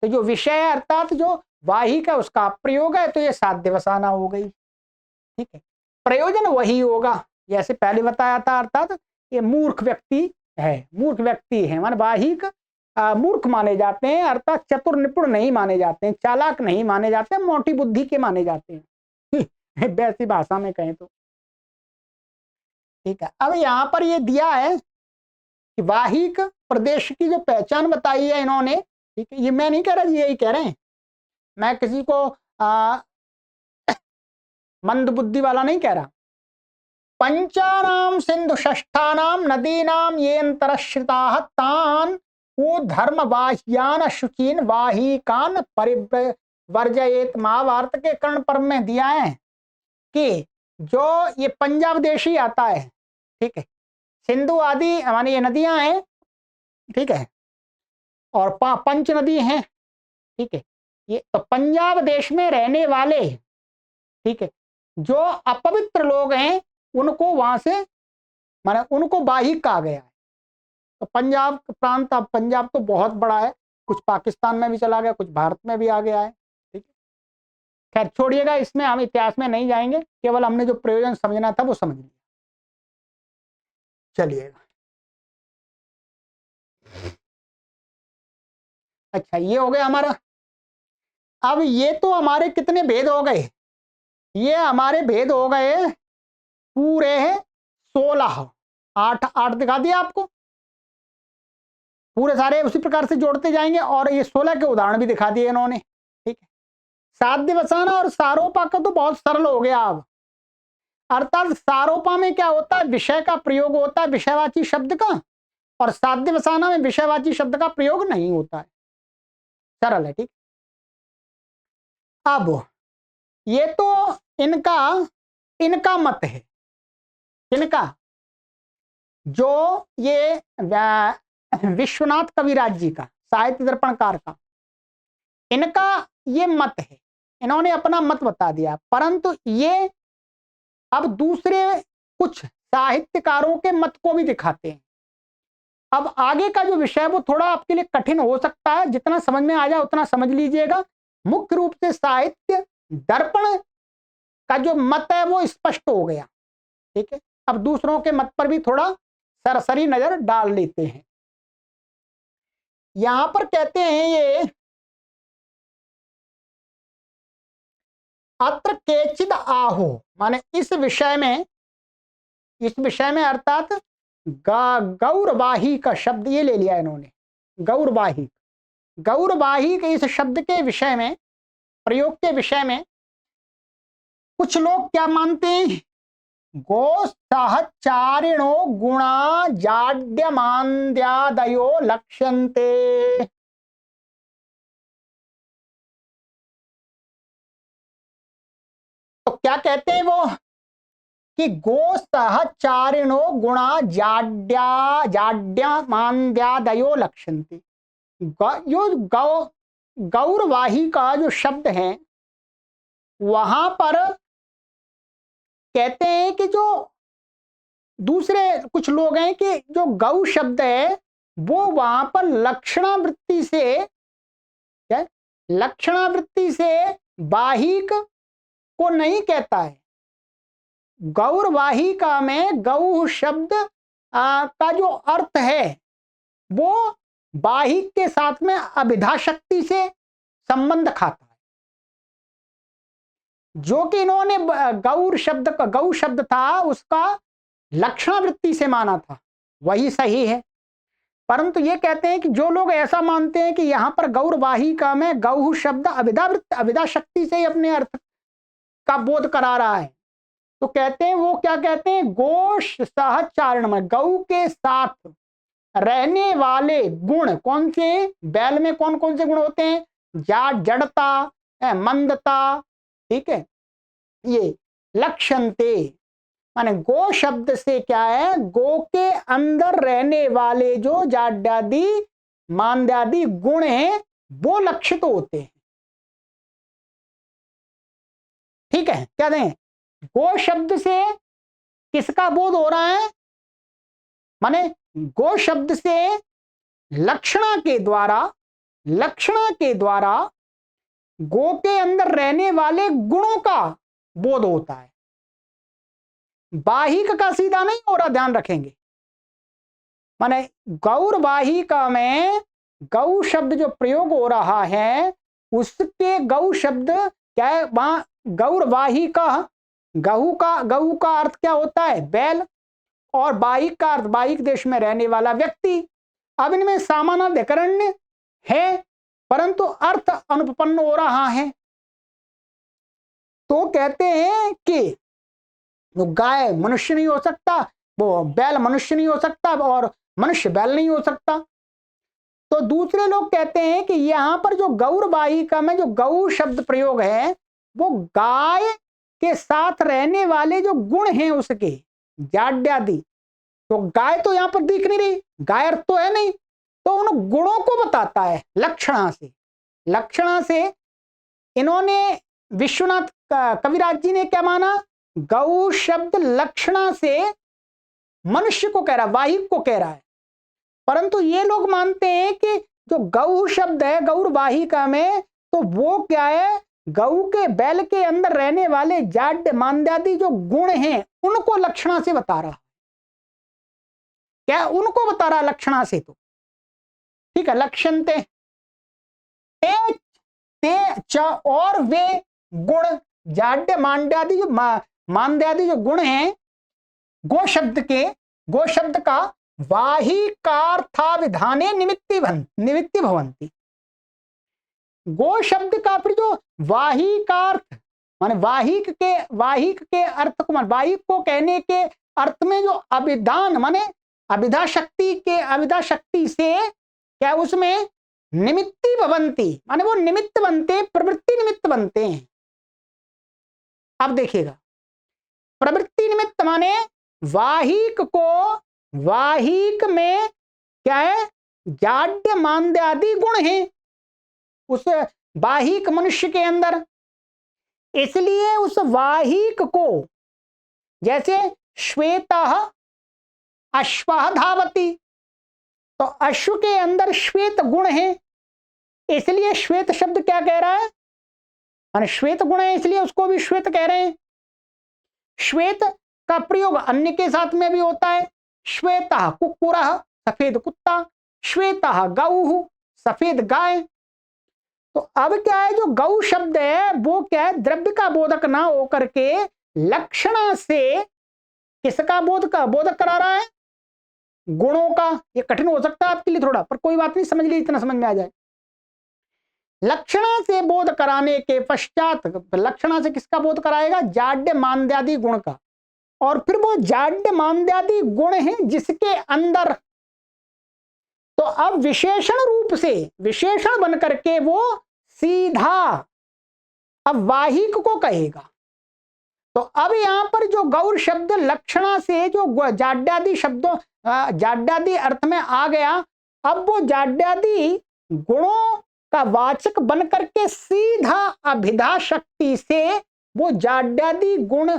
तो जो विषय है अर्थात जो वाहिक है उसका प्रयोग है, तो ये साध्य बसाना हो गई, ठीक है। प्रयोजन वही होगा जैसे पहले बताया था, अर्थात ये मूर्ख व्यक्ति है, मूर्ख व्यक्ति है मान वाहिक मूर्ख माने जाते हैं, अर्थात चतुर निपुण नहीं माने जाते हैं, चालाक नहीं माने जाते हैं, मोटी बुद्धि के माने जाते हैं वैसी भाषा में कहें तो, ठीक है। अब यहां पर ये दिया है कि वाहिक प्रदेश की जो पहचान बताई है इन्होंने, ठीक है, ये मैं नहीं कह रहा, यही कह रहे हैं, मैं किसी को मंद बुद्धि वाला नहीं कह रहा। पंचानाम सिंधु षष्ठानाम नदीनाम ये अंतरश्रिता तान वो धर्म बाह्यान शुचीन वाहिकान परिवर्जयेत। महाभारत के कर्ण पर्व में दिया है कि जो ये पंजाब देशी आता है, ठीक है, सिंधु आदि मानी ये नदियां हैं, ठीक है, और पंच नदी हैं, ठीक है, ये तो पंजाब देश में रहने वाले, ठीक है, जो अपवित्र लोग हैं उनको वहां से माने उनको वाहिक कहा गया है। तो पंजाब प्रांत, अब पंजाब तो बहुत बड़ा है, कुछ पाकिस्तान में भी चला गया, कुछ भारत में भी आ गया है, ठीक है। खैर छोड़िएगा, इसमें हम इतिहास में नहीं जाएंगे, केवल हमने जो प्रयोजन समझना था वो समझ लिया। चलिएगा, अच्छा ये हो गया हमारा। अब ये तो हमारे कितने भेद हो गए, ये हमारे भेद हो गए पूरे 16, 8 8 दिखा दिया आपको, पूरे सारे उसी प्रकार से जोड़ते जाएंगे, और ये 16 के उदाहरण भी दिखा दिए इन्होंने, ठीक है। साध्य बसाना और सारोपा का तो बहुत सरल हो गया अब, अर्थात सारोपा में क्या होता है, विषय का प्रयोग होता है विषयवाची शब्द का, और साध्य बसाना में विषयवाची शब्द का प्रयोग नहीं होता है, सरल है, ठीक। अब ये तो इनका मत है, इनका जो ये विश्वनाथ कविराज जी का साहित्य दर्पणकार का, इनका ये मत है, इन्होंने अपना मत बता दिया, परंतु ये अब दूसरे कुछ साहित्यकारों के मत को भी दिखाते हैं। अब आगे का जो विषय वो थोड़ा आपके लिए कठिन हो सकता है, जितना समझ में आ जाए उतना समझ लीजिएगा। मुख्य रूप से साहित्य दर्पण का जो मत है वो स्पष्ट हो गया, ठीक है। अब दूसरों के मत पर भी थोड़ा सरसरी नजर डाल लेते हैं। यहां पर कहते हैं ये अत्र केचिद आहो, माने इस विषय में अर्थात गौरवाही का शब्द ये ले लिया इन्होंने, गौरवाही के इस शब्द के विषय में, प्रयोग के विषय में कुछ लोग क्या मानते हैं, गो सहचारिणो गुणा जाड्यमान्द्यादयो लक्ष्यन्ते। तो क्या कहते हैं वो कि गो सहचारिणो गुणा जाड्यमान्द्यादयो लक्ष्यन्ते। जो गौरवाही का जो शब्द है वहां पर कहते हैं कि जो दूसरे कुछ लोग हैं कि जो गौ शब्द है वो वहां पर लक्षणावृत्ति से, क्या लक्षणावृत्ति से वाहिक को नहीं कहता है। गौरवाहिका में गौ शब्द का जो अर्थ है वो वाहिक के साथ में अभिधा शक्ति से संबंध खाता है। जो कि इन्होंने गौ शब्द था उसका लक्षणावृत्ति से माना था, वही सही है। परंतु ये कहते हैं कि जो लोग ऐसा मानते हैं कि यहां पर गौरवाहिका में गौ शब्द अभिधा शक्ति से ही अपने अर्थ का बोध करा रहा है, तो कहते हैं वो क्या कहते हैं, गोश सहचारण में गौ के साथ रहने वाले गुण कौन से, बैल में कौन कौन से गुण होते हैं, जड़ता, मंदता, ठीक है, ये लक्षणते माने गो शब्द से क्या है, गो के अंदर रहने वाले जो जाड्यादि मांद्यादि गुण हैं वो लक्षित होते हैं, ठीक है। क्या दें, गो शब्द से किसका बोध हो रहा है, माने गो शब्द से लक्षणा के द्वारा गो के अंदर रहने वाले गुणों का बोध होता है, वाहिक का सीधा नहीं हो रहा, ध्यान रखेंगे। माने गौरवाहिका में गौ शब्द जो प्रयोग हो रहा है उसके गौ शब्द क्या है, वहां गौरवाहिका गऊ का अर्थ क्या होता है, बैल, और वाहिक का अर्थ वाहिक देश में रहने वाला व्यक्ति। अब इनमें सामानाधिकरण है परंतु अर्थ अनुपपन्न हो रहा है, तो कहते हैं कि वो गाय मनुष्य नहीं हो सकता, वो बैल मनुष्य नहीं हो सकता, और मनुष्य बैल नहीं हो सकता। तो दूसरे लोग कहते हैं कि यहां पर जो गौरवाहिका में जो गौ शब्द प्रयोग है वो गाय के साथ रहने वाले जो गुण हैं उसके जाड्यादि, तो गाय तो यहां पर दिख नहीं रही, गाय अर्थ तो है नहीं, तो उन गुणों को बताता है लक्षणा से इन्होंने विश्वनाथ कविराज जी ने क्या माना, गौ शब्द लक्षणा से मनुष्य को कह रहा है, वाहिक को कह रहा है। परंतु ये लोग मानते हैं कि जो गौ शब्द है गौरवाहिका में तो वो क्या है, गऊ के बैल के अंदर रहने वाले जाड्य मांद्यादि जो गुण हैं उनको लक्षणा से बता रहा, क्या उनको बता रहा लक्षणा से, तो ठीक है। लक्षणते ते च, और वे गुण जाड्य मांड्यादि जो मांद्यादि जो गुण हैं गो शब्द का वाहिकार्थाविधाने निमित्ति भवंती। गो शब्द का फिर जो वाहिकार्थ माने वाहिक के अर्थ को, वाहिक को कहने के अर्थ में जो अभिधान माने अभिधा शक्ति से क्या उसमें निमित्ति भवंती माने वो निमित्त बनते, प्रवृत्ति निमित्त बनते हैं। अब देखिएगा, प्रवृत्ति निमित्त माने वाहिक में क्या है, जाड्य मांद्यादि गुण हैं उस वाहिक मनुष्य के अंदर, इसलिए उस वाहिक को, जैसे श्वेतः अश्वः धावति, तो अश्व के अंदर श्वेत गुण है, इसलिए श्वेत शब्द क्या कह रहा है, माने श्वेत गुण है इसलिए उसको भी श्वेत कह रहे हैं। श्वेत का प्रयोग अन्य के साथ में भी होता है, श्वेतः कुक्कुरः सफेद कुत्ता, श्वेतः गौः सफेद गाय। तो अब क्या है, जो गौ शब्द है वो क्या है, द्रव्य का बोधक ना होकर के लक्षणा से किसका बोधक करा रहा है, गुणों का। ये कठिन हो सकता है आपके लिए थोड़ा, पर कोई बात नहीं, समझ लीजिए, इतना समझ में आ जाए। लक्षणा से बोध कराने के पश्चात, लक्षणा से किसका बोध कराएगा, जाड्य मांद्यादि गुण का। और फिर वो जाड्य मांद्यादि गुण है जिसके अंदर, तो अब विशेषण रूप से विशेषण बन करके वो सीधा अब वाहिक को कहेगा। तो अब यहां पर जो गौर शब्द लक्षणा से जो जाड्यादि शब्दों, जाड्यादि अर्थ में आ गया, अब वो जाड्यादि गुणों का वाचक बन करके सीधा अभिधा शक्ति से वो जाड्यादि गुण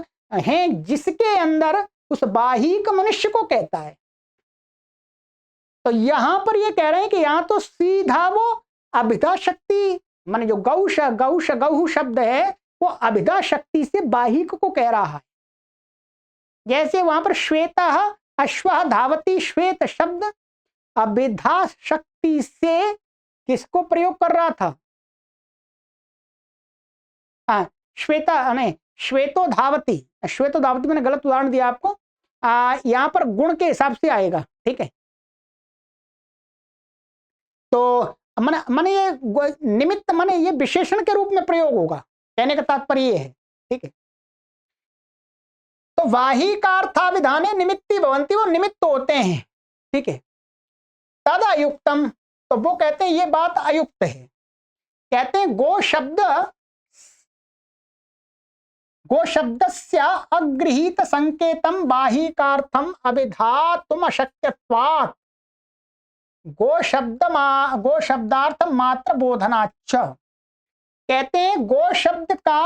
हैं जिसके अंदर उस वाहिक मनुष्य को कहता है। तो यहां पर ये कह रहे हैं कि यहां तो सीधा वो अभिधा शक्ति, माने जो गौ शब्द है वो अभिधा शक्ति से वाहिक को कह रहा है। जैसे वहां पर श्वेतः अश्वः धावति, श्वेत शब्द अभिधा शक्ति से किसको प्रयोग कर रहा था, श्वेता नहीं, श्वेतो धावती, श्वेतो धावती मैंने गलत उदाहरण दिया आपको, यहां पर गुण के हिसाब से आएगा, ठीक है। तो माने ये निमित्त, माने ये विशेषण के रूप में प्रयोग होगा, कहने का तात्पर्य ये है, ठीक है। तो वाहिकार्थाभिधाने निमित्ती भवन्ति, वो निमित्त होते हैं, ठीक है। तद अयुक्तम, तो वो कहते हैं ये बात अयुक्त है। कहते हैं गो शब्दस्य अगृहीत संकेतम बाहिकार्थम अभिधातुम अशक्यत्वात् गो शब्दार्थ मात्र बोधनाच्च। कहते हैं गो शब्द का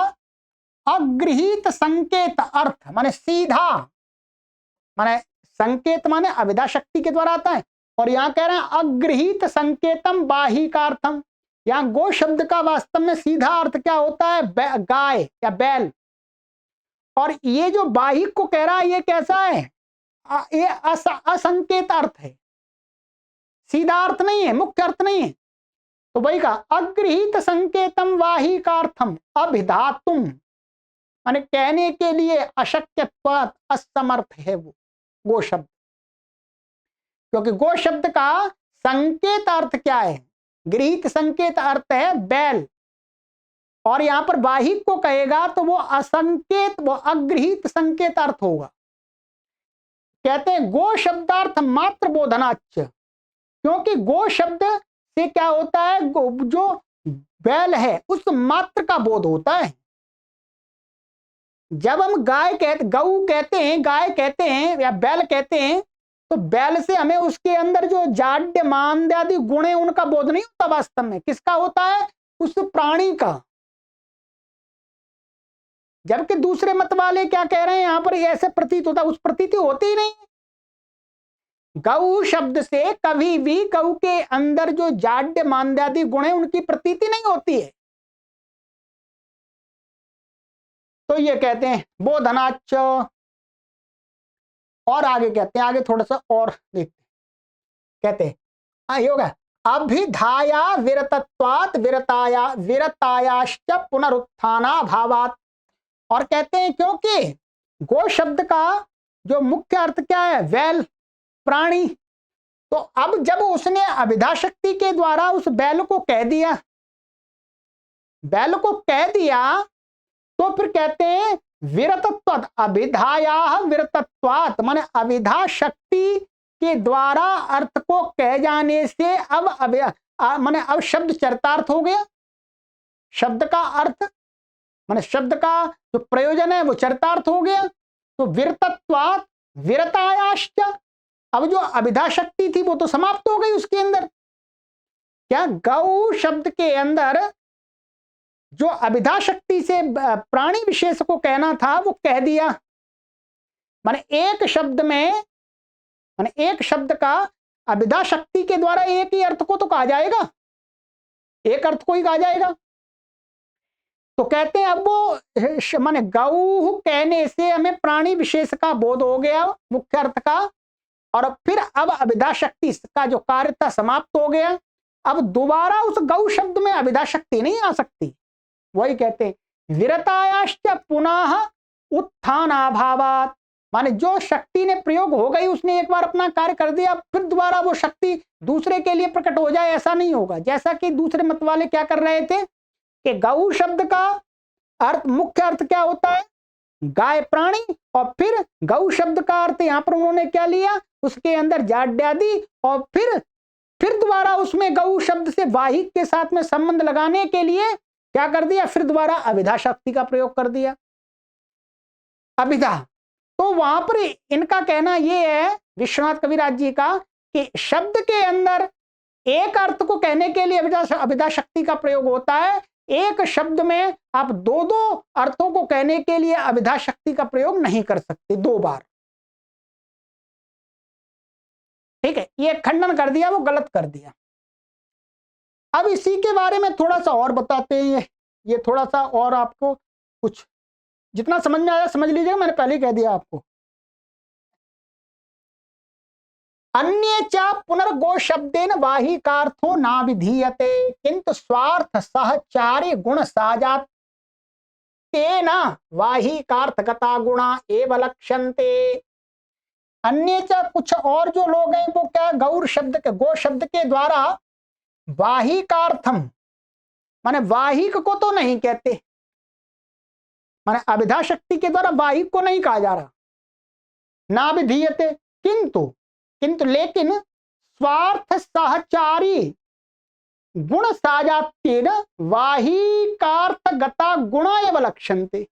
अगृहीत संकेत अर्थ, माने सीधा, माने संकेत माने अभिधा शक्ति के द्वारा आता है, और यहां कह रहे हैं अगृहीत संकेतम बाहिकार्थम। यहां गो शब्द का वास्तव में सीधा अर्थ क्या होता है, गाय या बैल। और ये जो बाहिक को कह रहा है ये कैसा है, ये असंकेत अर्थ है, सीधा अर्थ नहीं है, मुख्य अर्थ नहीं है। तो वही का अगृहीत संकेतम वाहिकार्थम अभिधातुम, माने कहने के लिए अशक्यत्वात्, असमर्थ है वो गो शब्द। क्योंकि गो शब्द का संकेत अर्थ क्या है, गृहीत संकेत अर्थ है बैल, और यहां पर वाहिक को कहेगा तो वो असंकेत, वो अगृहीत संकेत अर्थ होगा। कहते हैं गो शब्दार्थ मात्र बोधनाच्च, क्योंकि गो शब्द से क्या होता है, जो बैल है उस मात्र का बोध होता है। जब हम गऊ कहते हैं, गाय कहते हैं या बैल कहते हैं, तो बैल से हमें उसके अंदर जो जाड्य मांद्यादि गुण है उनका बोध नहीं होता, वास्तव में किसका होता है, उस प्राणी का। जबकि दूसरे मत वाले क्या कह रहे हैं, यहां पर ऐसे प्रतीत होता, उस प्रतीति होती ही नहीं। गौ शब्द से कभी भी गौ के अंदर जो जाड्य मांद्यादि गुण है उनकी प्रतीति नहीं होती है। तो ये कहते हैं बोधनाच्च। और आगे कहते हैं, आगे थोड़ा सा और देखते हैं, कहते हैं ये होगा अभिधाया विरतत्वात् विरतायाश्च पुनरुत्थाना भावात्। और कहते हैं क्योंकि गो शब्द का जो मुख्य अर्थ क्या है, बैल, प्राणी। तो अब जब उसने अभिधा शक्ति के द्वारा उस बैल को कह दिया, तो फिर कहते हैं विरतत्वात्, अभिधाया विरतत्वात्, माने अभिधा शक्ति के द्वारा अर्थ को कह जाने से अब माने अब शब्द चरितार्थ हो गया। शब्द का अर्थ माने शब्द का जो प्रयोजन है वो चरितार्थ हो गया। तो विरतत्वात् विरतायाश्च, अब जो अभिधा शक्ति थी वो तो समाप्त हो गई उसके अंदर। क्या गौ शब्द के अंदर जो अभिधा शक्ति से प्राणी विशेष को कहना था वो कह दिया। माने एक शब्द में, माने एक शब्द का अभिधा शक्ति के द्वारा एक ही अर्थ को तो कहा जाएगा, एक अर्थ को ही कहा जाएगा। तो कहते हैं अब वो माने गौ कहने से हमें प्राणी विशेष का बोध हो गया मुख्य अर्थ का, और फिर अब अभिधा शक्ति का जो कार्य था समाप्त हो गया। अब दोबारा उस गौ शब्द में अभिधा शक्ति नहीं आ सकती। वही कहते हैं विरतायाश्च पुनः उत्थानाभावात्, माने जो शक्ति ने प्रयोग हो गई, उसने एक बार अपना कार्य कर दिया, फिर दोबारा वो शक्ति दूसरे के लिए प्रकट हो जाए, ऐसा नहीं होगा। जैसा कि दूसरे मत वाले क्या कर रहे थे कि गौ शब्द का अर्थ, मुख्य अर्थ क्या होता है, गाय प्राणी, और फिर गौ शब्द का अर्थ यहां पर उन्होंने क्या लिया, उसके अंदर जाड्यादि, और फिर दोबारा उसमें गौ शब्द से वाहिक के साथ में संबंध लगाने के लिए क्या कर दिया, फिर दोबारा अभिधा शक्ति का प्रयोग कर दिया, अभिधा। तो वहां पर इनका कहना यह है विश्वनाथ कविराज जी का कि शब्द के अंदर एक अर्थ को कहने के लिए अभिधा शक्ति का प्रयोग होता है, एक शब्द में आप दो दो अर्थों को कहने के लिए अभिधा शक्ति का प्रयोग नहीं कर सकते दो बार। ठीक है, ये खंडन कर दिया, वो गलत कर दिया। अब इसी के बारे में थोड़ा सा और बताते हैं, ये थोड़ा सा और आपको कुछ जितना समझ में आया समझ लीजिएगा, मैंने पहले ही कह दिया आपको। अन्य च पुनर्गो शब्देन वाहिकार्थो ना विधीयते किंतु स्वार्थ सहचारी गुण साजात तेना वाहिकार्थगता गुणा एव लक्ष्यन्ते। अन्य च कुछ और जो लोग हैं वो क्या गौर शब्द के, गो शब्द के द्वारा वाहिकार्थम माने वाहिक को तो नहीं कहते, माने अभिधा शक्ति के द्वारा वाहिक को नहीं कहा जा रहा, ना विधीयते, किंतु लेकिन स्वार्थ सहचारी गुण साजात्येन वाहिकार्थगता गुणा एव लक्ष्यन्ते।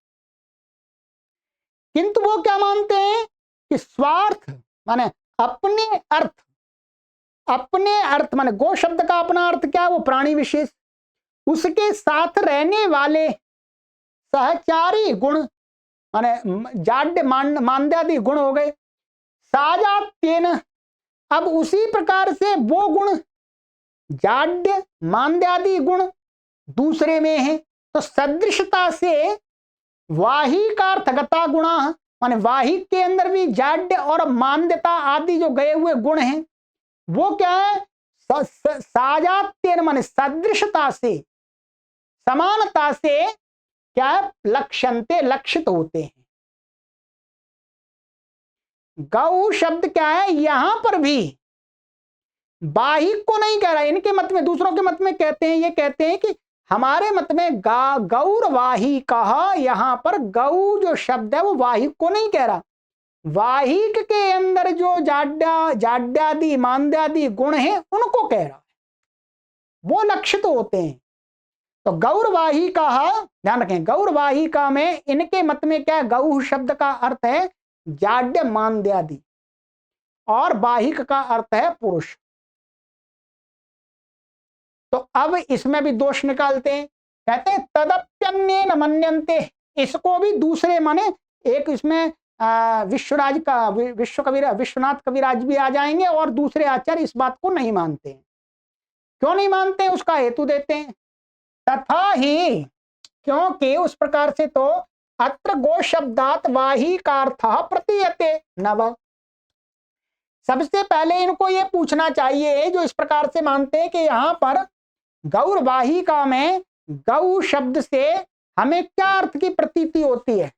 किंतु वो क्या मानते हैं कि स्वार्थ माने अपने अर्थ माने गो शब्द का अपना अर्थ क्या है, वो प्राणी विशेष, उसके साथ रहने वाले सहचारी गुण माने जाड्य मांद्यादि गुण हो गए, साजात्येन, अब उसी प्रकार से वो गुण जाड्य मांद्यादि गुण दूसरे में है, तो सदृशता से वाहिकार्थगता गुणा माने वाहिक के अंदर भी जाड्य और मान्यता आदि जो गए हुए गुण हैं वो क्या है, साजात्येन माने सदृशता से, समानता से क्या है, लक्ष्यन्ते लक्षित होते हैं। गौ शब्द क्या है, यहां पर भी वाहिक को नहीं कह रहा, इनके मत में, दूसरों के मत में कहते हैं, ये कहते हैं कि हमारे मत में गौरवाही कहा, यहां पर गौ जो शब्द है वो वाहिक को नहीं कह रहा, वाहिक के अंदर जो जाड्यादि मांद्यादि गुण हैं उनको कह रहा है, वो लक्षित होते हैं। तो गौरवाही कहा, ध्यान रखें, गौरवाहिका में इनके मत में क्या है, गौ शब्द का अर्थ है जाड्य मांद्यादि और वाहिक का अर्थ है पुरुष। तो अब इसमें भी दोष निकालते हैं, कहते हैं तदप्यन्येन मन्यन्ते, इसको भी दूसरे माने एक इसमें विश्वनाथ कविराज भी आ जाएंगे और दूसरे आचार्य इस बात को नहीं मानते हैं। क्यों नहीं मानते हैं उसका हेतु देते हैं, तथा ही क्योंकि उस प्रकार से तो अत्र गो शब्दात वाहिकार्थः प्रतीयते नव। सबसे पहले इनको ये पूछना चाहिए जो इस प्रकार से मानते हैं कि यहां पर गौरवाहिका में गौ शब्द से हमें क्या अर्थ की प्रतीति होती है,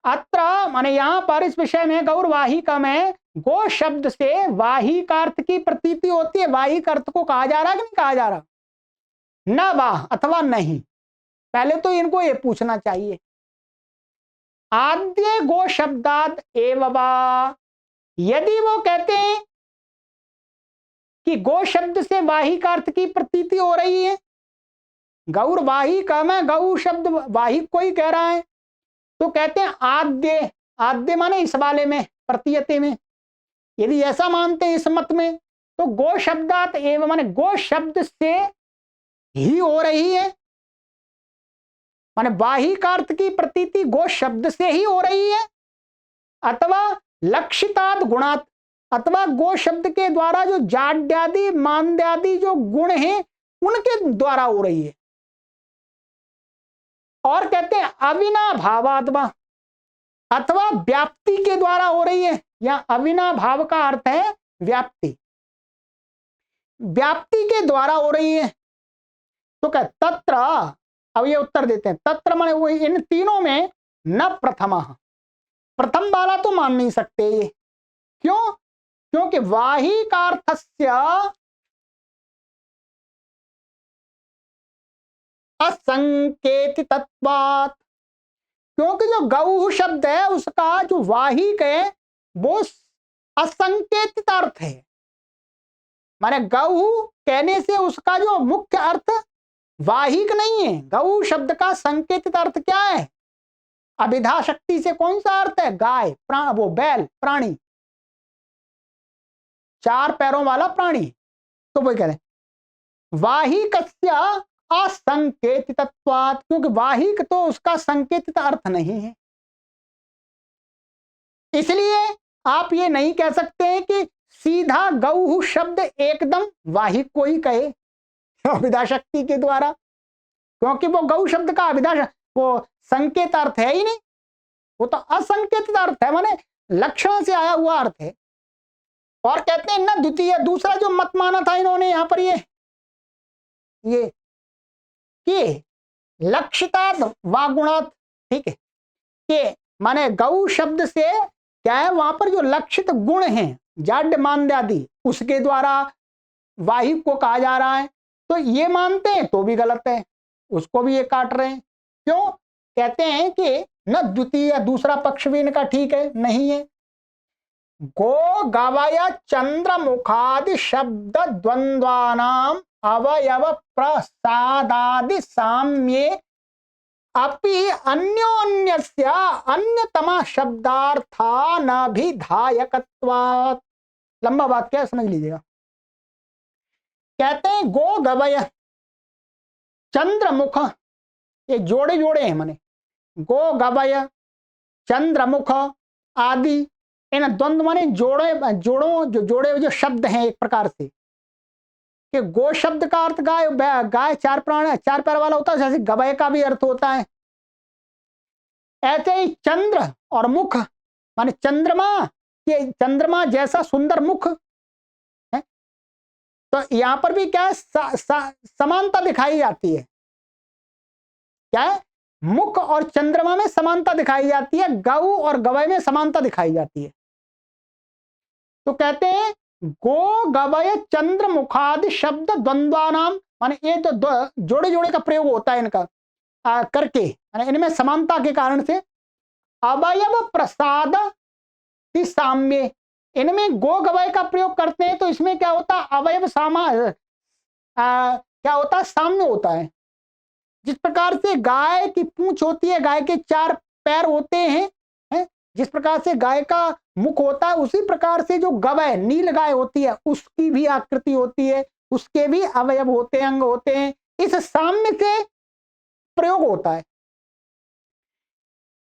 अत्र माने यहां पर इस विषय में गौरवाहिका में गो शब्द से वाहिक अर्थ की प्रतीति होती है, वाहिक अर्थ को कहा जा रहा है कि नहीं कहा जा रहा, न वाह अथवा नहीं। पहले तो इनको ये पूछना चाहिए, आद्य गो शब्दाद एव वा, यदि वो कहते हैं कि गो शब्द से वाहिक अर्थ की प्रतीति हो रही है, गौर वाहिका में गौ शब्द वाहिक को ही कह रहा है, तो कहते हैं आद्य, आद्य माने इस वाले में प्रतीयते में, यदि ऐसा मानते हैं इस मत में, तो गो शब्दात एवं माने गो शब्द से ही हो रही है, माने बाहिक अर्थ की प्रतीति गो शब्द से ही हो रही है, अथवा लक्षितात् गुणात्, अथवा गो शब्द के द्वारा जो जाड्यादि मांद्यादि जो गुण हैं उनके द्वारा हो रही है। और कहते हैं अविनाभावात्मा, अथवा व्याप्ति के द्वारा हो रही है। या अविनाभाव का अर्थ है व्याप्ति, व्याप्ति के द्वारा हो रही है। तो क्या तत्र, अब ये उत्तर देते हैं, तत्र माने वो इन तीनों में न प्रथमा, प्रथम वाला तो मान नहीं सकते ये। क्यों? क्योंकि वाहिकार्थस्य असंकेतितत्वात्, क्योंकि जो गौ शब्द है उसका जो वाहिक है वो असंकेतित अर्थ है। माने गौ कहने से उसका जो मुख्य अर्थ वाहिक नहीं है। गौ शब्द का संकेतित अर्थ क्या है? अभिधा शक्ति से कौन सा अर्थ है? गाय, वो बैल, प्राणी, चार पैरों वाला प्राणी। तो वो कह रहे वाहिकस्य असंकेतितत्वात्, क्योंकि वाहिक तो उसका संकेतित अर्थ नहीं है। इसलिए आप ये नहीं कह सकते हैं कि सीधा गौ शब्द एकदम वाहिक को ही कहे अभिधा शक्ति के द्वारा, क्योंकि वो गौ शब्द का अभिधा वो संकेत अर्थ है ही नहीं, वो तो असंकेतित अर्थ है, माने लक्षण से आया हुआ अर्थ है। और कहते हैं न द्वितीय, दूसरा जो मत माना था इन्होंने यहां पर ये कि लक्षितात् वा गुणात्, ठीक है, कि माने गौ शब्द से क्या है, वहां पर जो लक्षित गुण हैं जाड्य मांद्यादि उसके द्वारा वाहिक को कहा जा रहा है। तो ये मानते हैं तो भी गलत है, उसको भी ये काट रहे हैं। क्यों? कहते हैं कि न द्वितीय, दूसरा पक्ष भी इनका ठीक है, नहीं है। गो गवय चंद्र मुखादि शब्द द्वंद्वानाम अवयव प्रसादादि साम्ये अपि अन्योन्यस्य अन्यतमा शब्दार्था न भी धायकत्वात्। लंबा वाक्य है, समझ लीजिएगा। कहते हैं गो गवय चंद्रमुख, ये जोड़े जोड़े हैं, माने गो गवय चंद्रमुख आदि, इन द्वंद्व माने जोड़े जो शब्द हैं एक प्रकार से, कि गो शब्द का अर्थ गाय, गाय चार प्राण, चार पैर वाला होता है, जैसे गवय का भी अर्थ होता है। ऐसे ही चंद्र और मुख माने चंद्रमा के, चंद्रमा जैसा सुंदर मुख है। तो यहां पर भी क्या है, समानता दिखाई जाती है। क्या है? मुख और चंद्रमा में समानता दिखाई जाती है, गौ और गवय में समानता दिखाई जाती है। तो कहते हैं गो गवय चंद्र मुखादि शब्द द्वंद्वानाम, माने ये तो जोड़े जोड़े का प्रयोग होता है इनका करके, इनमें समानता के कारण से अवयव प्रसाद की साम्य, इनमें गो गवय का प्रयोग करते हैं तो इसमें क्या होता है, अवयव क्या होता है, साम्य होता है। जिस प्रकार से गाय की पूंछ होती है, गाय के चार पैर होते हैं, जिस प्रकार से गाय का मुख होता है, उसी प्रकार से जो गवय नील गाय होती है उसकी भी आकृति होती है, उसके भी अवयव होते हैं, अंग होते हैं। इस साम्य से प्रयोग होता है।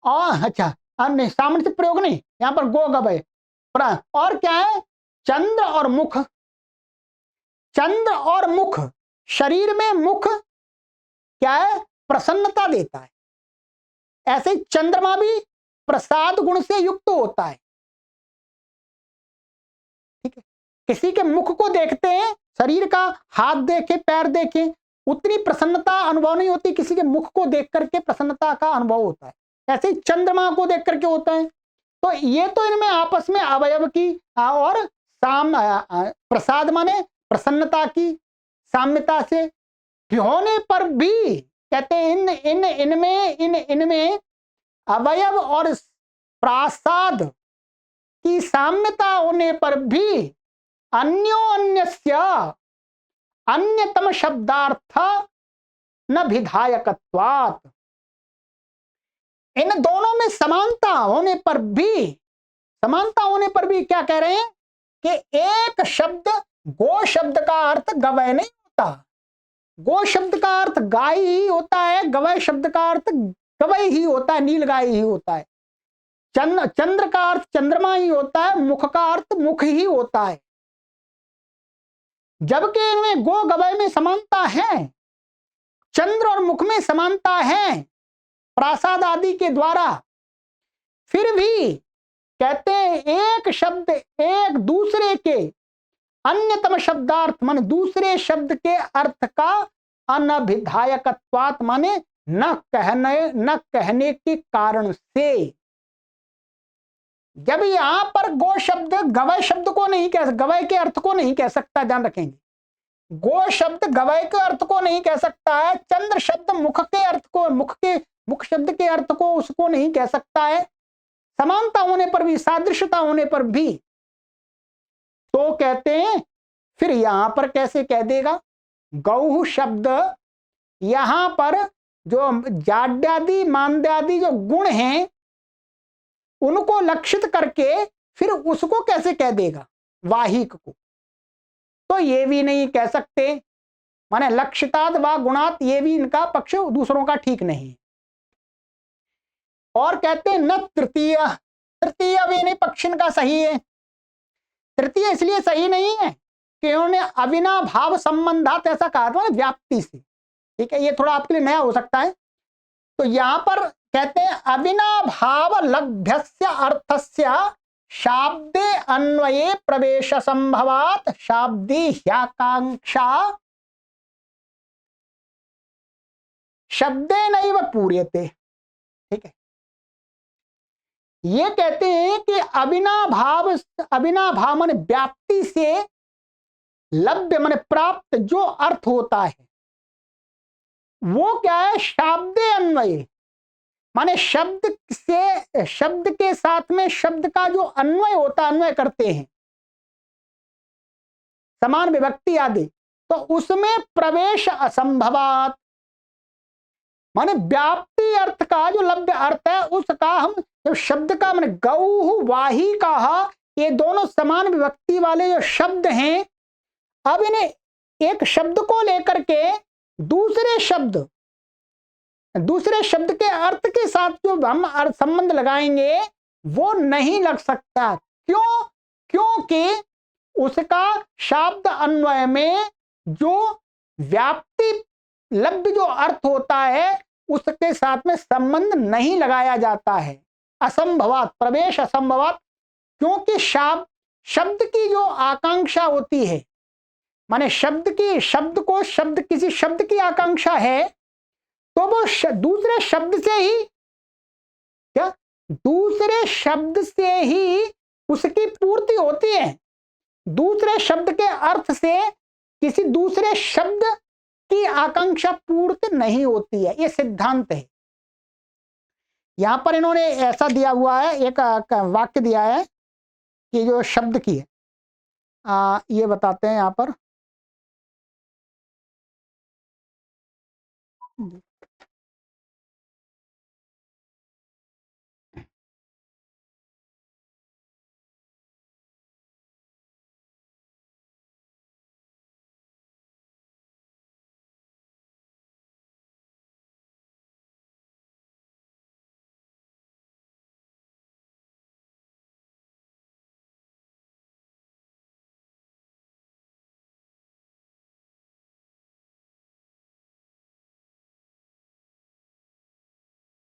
और अच्छा, अन्य साम्य से प्रयोग नहीं, यहां पर गो गवय। और क्या है, चंद्र और मुख, चंद्र और मुख, शरीर में मुख क्या है, प्रसन्नता देता है। ऐसे ही चंद्रमा भी प्रसाद गुण से युक्त होता है। ठीक है, किसी के मुख को देखते हैं, शरीर का हाथ देखे, पैर देखे, उतनी प्रसन्नता अनुभव नहीं होती, किसी के मुख को देख करके प्रसन्नता का अनुभव होता है। ऐसे ही चंद्रमा को देख करके होता है। तो ये तो इनमें आपस में अवयव की और प्रसाद माने प्रसन्नता की साम्यता से होने पर भी कहते हैं इनमें अवयव और प्रसाद की साम्यता होने पर भी अन्योन्यस्य अन्यतम शब्दार्थ न विधायकत्वात्, इन दोनों में समानता होने पर भी क्या कह रहे हैं कि एक शब्द गो शब्द का अर्थ गवय नहीं होता। गो शब्द का अर्थ गाय ही होता है, गवय शब्द का अर्थ गवय ही होता है, नील गाय ही होता है। चंद्र का अर्थ चंद्रमा ही होता है, मुख का अर्थ मुख ही होता है। जबकि इनमें गो गवय में समानता है, चंद्र और मुख में समानता है प्रासाद आदि के द्वारा, फिर भी कहते हैं एक शब्द एक दूसरे के अन्यतम शब्दार्थ माने दूसरे शब्द के अर्थ का अनभिधायकत्वात् माने न कहने के कारण से। जब यहां पर गो शब्द गवय शब्द को नहीं कह, गवय के अर्थ को नहीं कह सकता, ध्यान रखेंगे, गो शब्द गवय के अर्थ को नहीं कह सकता है, चंद्र शब्द मुख के अर्थ को, मुख शब्द के अर्थ को उसको नहीं कह सकता है, समानता होने पर भी, सादृश्यता होने पर भी, तो कहते हैं फिर यहां पर कैसे कह देगा। गौ शब्द यहां पर जो जाड्यादि मांद्यादि जो गुण हैं उनको लक्षित करके फिर उसको कैसे कह देगा, वाहिक को, तो ये भी नहीं कह सकते, माने लक्षिताद व गुणात, ये भी इनका पक्ष दूसरों का ठीक नहीं। और कहते हैं न तृतीय, तृतीय भी नहीं पक्ष इनका सही है। तृतीय इसलिए सही नहीं है कि उन्होंने अविनाभाव संबंधात ऐसा कहा था व्याप्ति से, ठीक है, ये थोड़ा आपके लिए नया हो सकता है। तो यहां पर कहते हैं अविनाभाव लभ्यस्य अर्थस्य शाब्दे अन्वये प्रवेश संभवात शाब्दी ह्याकांक्षा शब्दे नैव पूर्यते, ठीक है। ये कहते हैं कि अविनाभाव माने व्याप्ति से लभ्य माने प्राप्त जो अर्थ होता है वो क्या है, शाब्दे अन्वय माने शब्द से, शब्द के साथ में शब्द का जो अन्वय होता है, अन्वय करते हैं समान विभक्ति आदि, तो उसमें प्रवेश असंभवात माने व्याप्ति अर्थ का जो लभ्य अर्थ है उसका हम जो शब्द का माने गौ वाही कहा, ये दोनों समान विभक्ति वाले जो शब्द हैं, अब इन्हें एक शब्द को लेकर के दूसरे शब्द के अर्थ के साथ जो हम संबंध लगाएंगे वो नहीं लग सकता। क्यों? क्योंकि उसका शब्द अन्वय में जो व्याप्ति लब्ध जो अर्थ होता है उसके साथ में संबंध नहीं लगाया जाता है, असंभवात, प्रवेश असंभवात। क्योंकि शब्द की जो आकांक्षा होती है, माने किसी शब्द की आकांक्षा है तो वो दूसरे शब्द से ही उसकी पूर्ति होती है। दूसरे शब्द के अर्थ से किसी दूसरे शब्द की आकांक्षा पूर्ति नहीं होती है, ये सिद्धांत है। यहां पर इन्होंने ऐसा दिया हुआ है, एक वाक्य दिया है कि जो शब्द की है, ये बताते हैं यहां पर,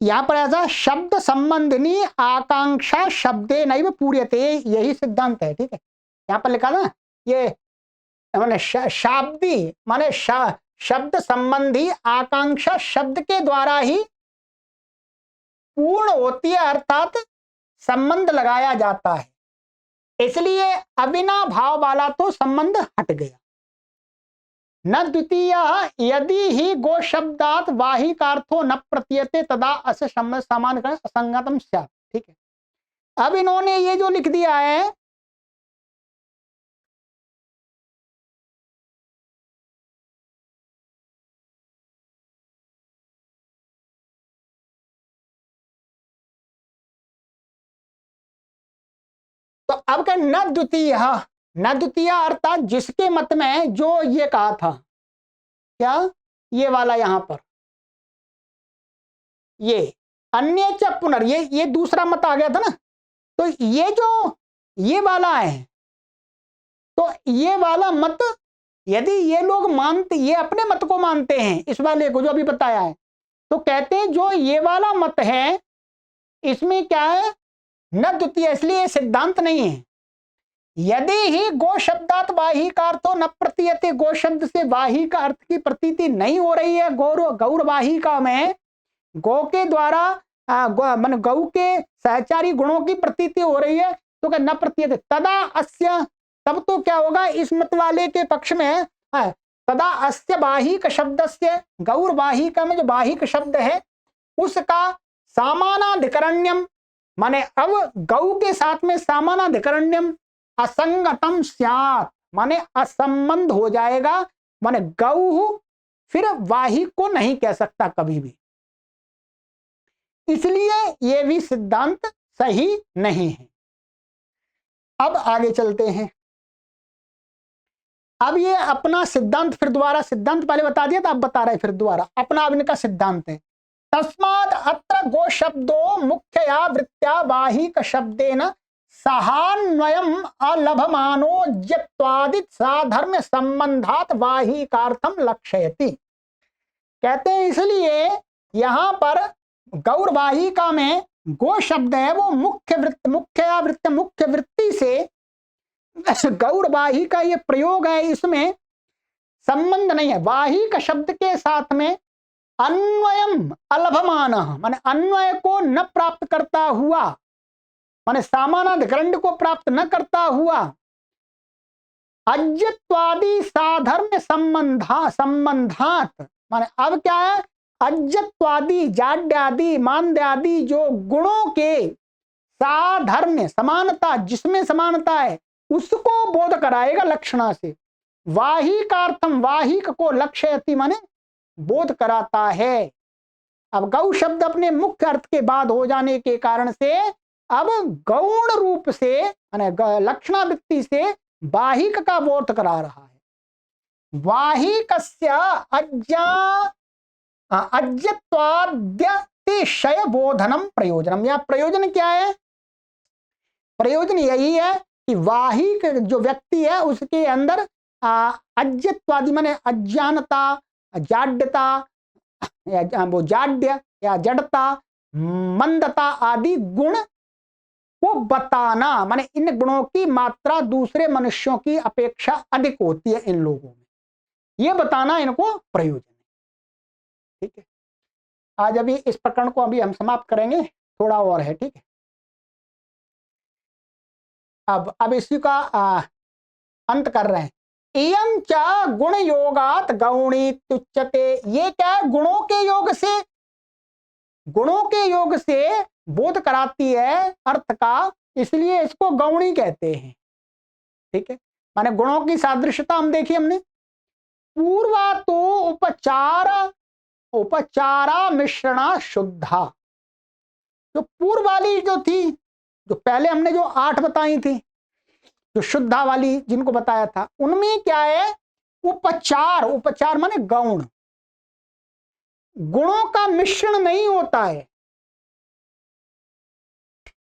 यहां पर ऐसा शब्द संबंधिनी आकांक्षा शब्दे नैव पूर्यते, यही सिद्धांत है, ठीक है। यहां पर लिखा ना ये माने शाब्दी माने शब्द संबंधी आकांक्षा शब्द के द्वारा ही पूर्ण होती है, अर्थात संबंध लगाया जाता है, इसलिए अविनाभाव वाला तो संबंध हट गया। न द्वितीय यदि ही गो शब्दात वाहिकार्थो न प्रतीयते तदा अस्य समान असंगतम स्यात्, ठीक है। अब इन्होंने ये जो लिख दिया है, तो अब क्या न द्वितीय न द्वितीय अर्थात जिसके मत में जो ये कहा था, क्या ये वाला यहां पर ये अन्य च पुनर्, ये दूसरा मत आ गया था ना। तो ये जो ये वाला है, तो ये वाला मत यदि ये लोग मानते, ये अपने मत को मानते हैं इस वाले को जो अभी बताया है, तो कहते हैं जो ये वाला मत है इसमें क्या है, न द्वितीय, इसलिए ये सिद्धांत नहीं है। यदि ही गो शब्दात वाही का अर्थो न प्रतीयते, गो शब्द से वाही का अर्थ की प्रतीति नहीं हो रही है, गौर वाहिका में गौ के द्वारा मन गौ के सहचारी गुणों की प्रतीति हो रही है, तो क्या न प्रतीयते तदा अस्य, तब तो क्या होगा इस मत वाले के पक्ष में है, तदा अस्य वाहिक शब्दस्य, गौर वाहिका में जो वाहिक शब्द है उसका सामानाधिकरण्यम, माने अब गौ के साथ में सामानाधिकरण्यम असंगतम स्यात्, माने असंबंध हो जाएगा, माने गौ फिर वाहिक को नहीं कह सकता कभी भी, इसलिए यह भी सिद्धांत सही नहीं है। अब आगे चलते हैं। अब ये अपना सिद्धांत फिर दोबारा, सिद्धांत पहले बता दिया था, अब बता रहे फिर दोबारा अपना अब इनका सिद्धांत है। तस्माद अत्र गो शब्दो मुख्यया वृत्त्या वाहिक शब्देन सहान्वयम अलभमानो जत्वादित साधर्म संबंधात वाहिकार्थम लक्षयति। कहते हैं इसलिए यहां पर गौर वाहिका में गो शब्द है वो मुख्य वृत्ति से गौर वाहिका ये प्रयोग है, इसमें संबंध नहीं है। वाहिक शब्द के साथ में अन्वयम अलभमान, माने अन्वय को न प्राप्त करता हुआ, माने सामानाधिकरण को प्राप्त न करता हुआ, अज्यत्वादि साधर्म संबंधात, माने अब क्या है, अज्यत्वादि जाड्यादि मान्द्यादि जो गुणों के साधर्म समानता, जिसमें समानता है उसको बोध कराएगा लक्षणा से। वाहिकार्थम, वाहिक को लक्ष्यति माने बोध कराता है। अब गौ शब्द अपने मुख्य अर्थ के बाद हो जाने के कारण से अब गौण रूप से लक्षणावृत्ति से वाहिक का बोध करा रहा है। वाहिकस्य अज्यत्वाद्यतिशय बोधनम प्रयोजनम, या प्रयोजन क्या है, प्रयोजन यही है कि वाहिक जो व्यक्ति है उसके अंदर अज्यत्वादि माने अज्ञानता, जाड्यता या वो जाड्य या जड़ता, मंदता आदि गुण को बताना, माने इन गुणों की मात्रा दूसरे मनुष्यों की अपेक्षा अधिक होती है इन लोगों में, ये बताना इनको प्रयोजन है। ठीक है, आज अभी इस प्रकरण को अभी हम समाप्त करेंगे, थोड़ा और है। ठीक है, अब इसी का अंत कर रहे हैं। इयं च गुण योगात गौणी तुच्यते, ये क्या है, गुणों के योग से, गुणों के योग से बोध कराती है अर्थ का, इसलिए इसको गौणी कहते हैं। ठीक है, माने गुणों की सादृश्यता हम देखिए हमने, पूर्वा तो उपचारा मिश्रणा शुद्धा, जो पूर्व वाली जो थी, जो पहले हमने जो 8 बताई थी, जो शुद्धा वाली जिनको बताया था, उनमें क्या है, उपचार, उपचार माने गौण, गुणों का मिश्रण नहीं होता है,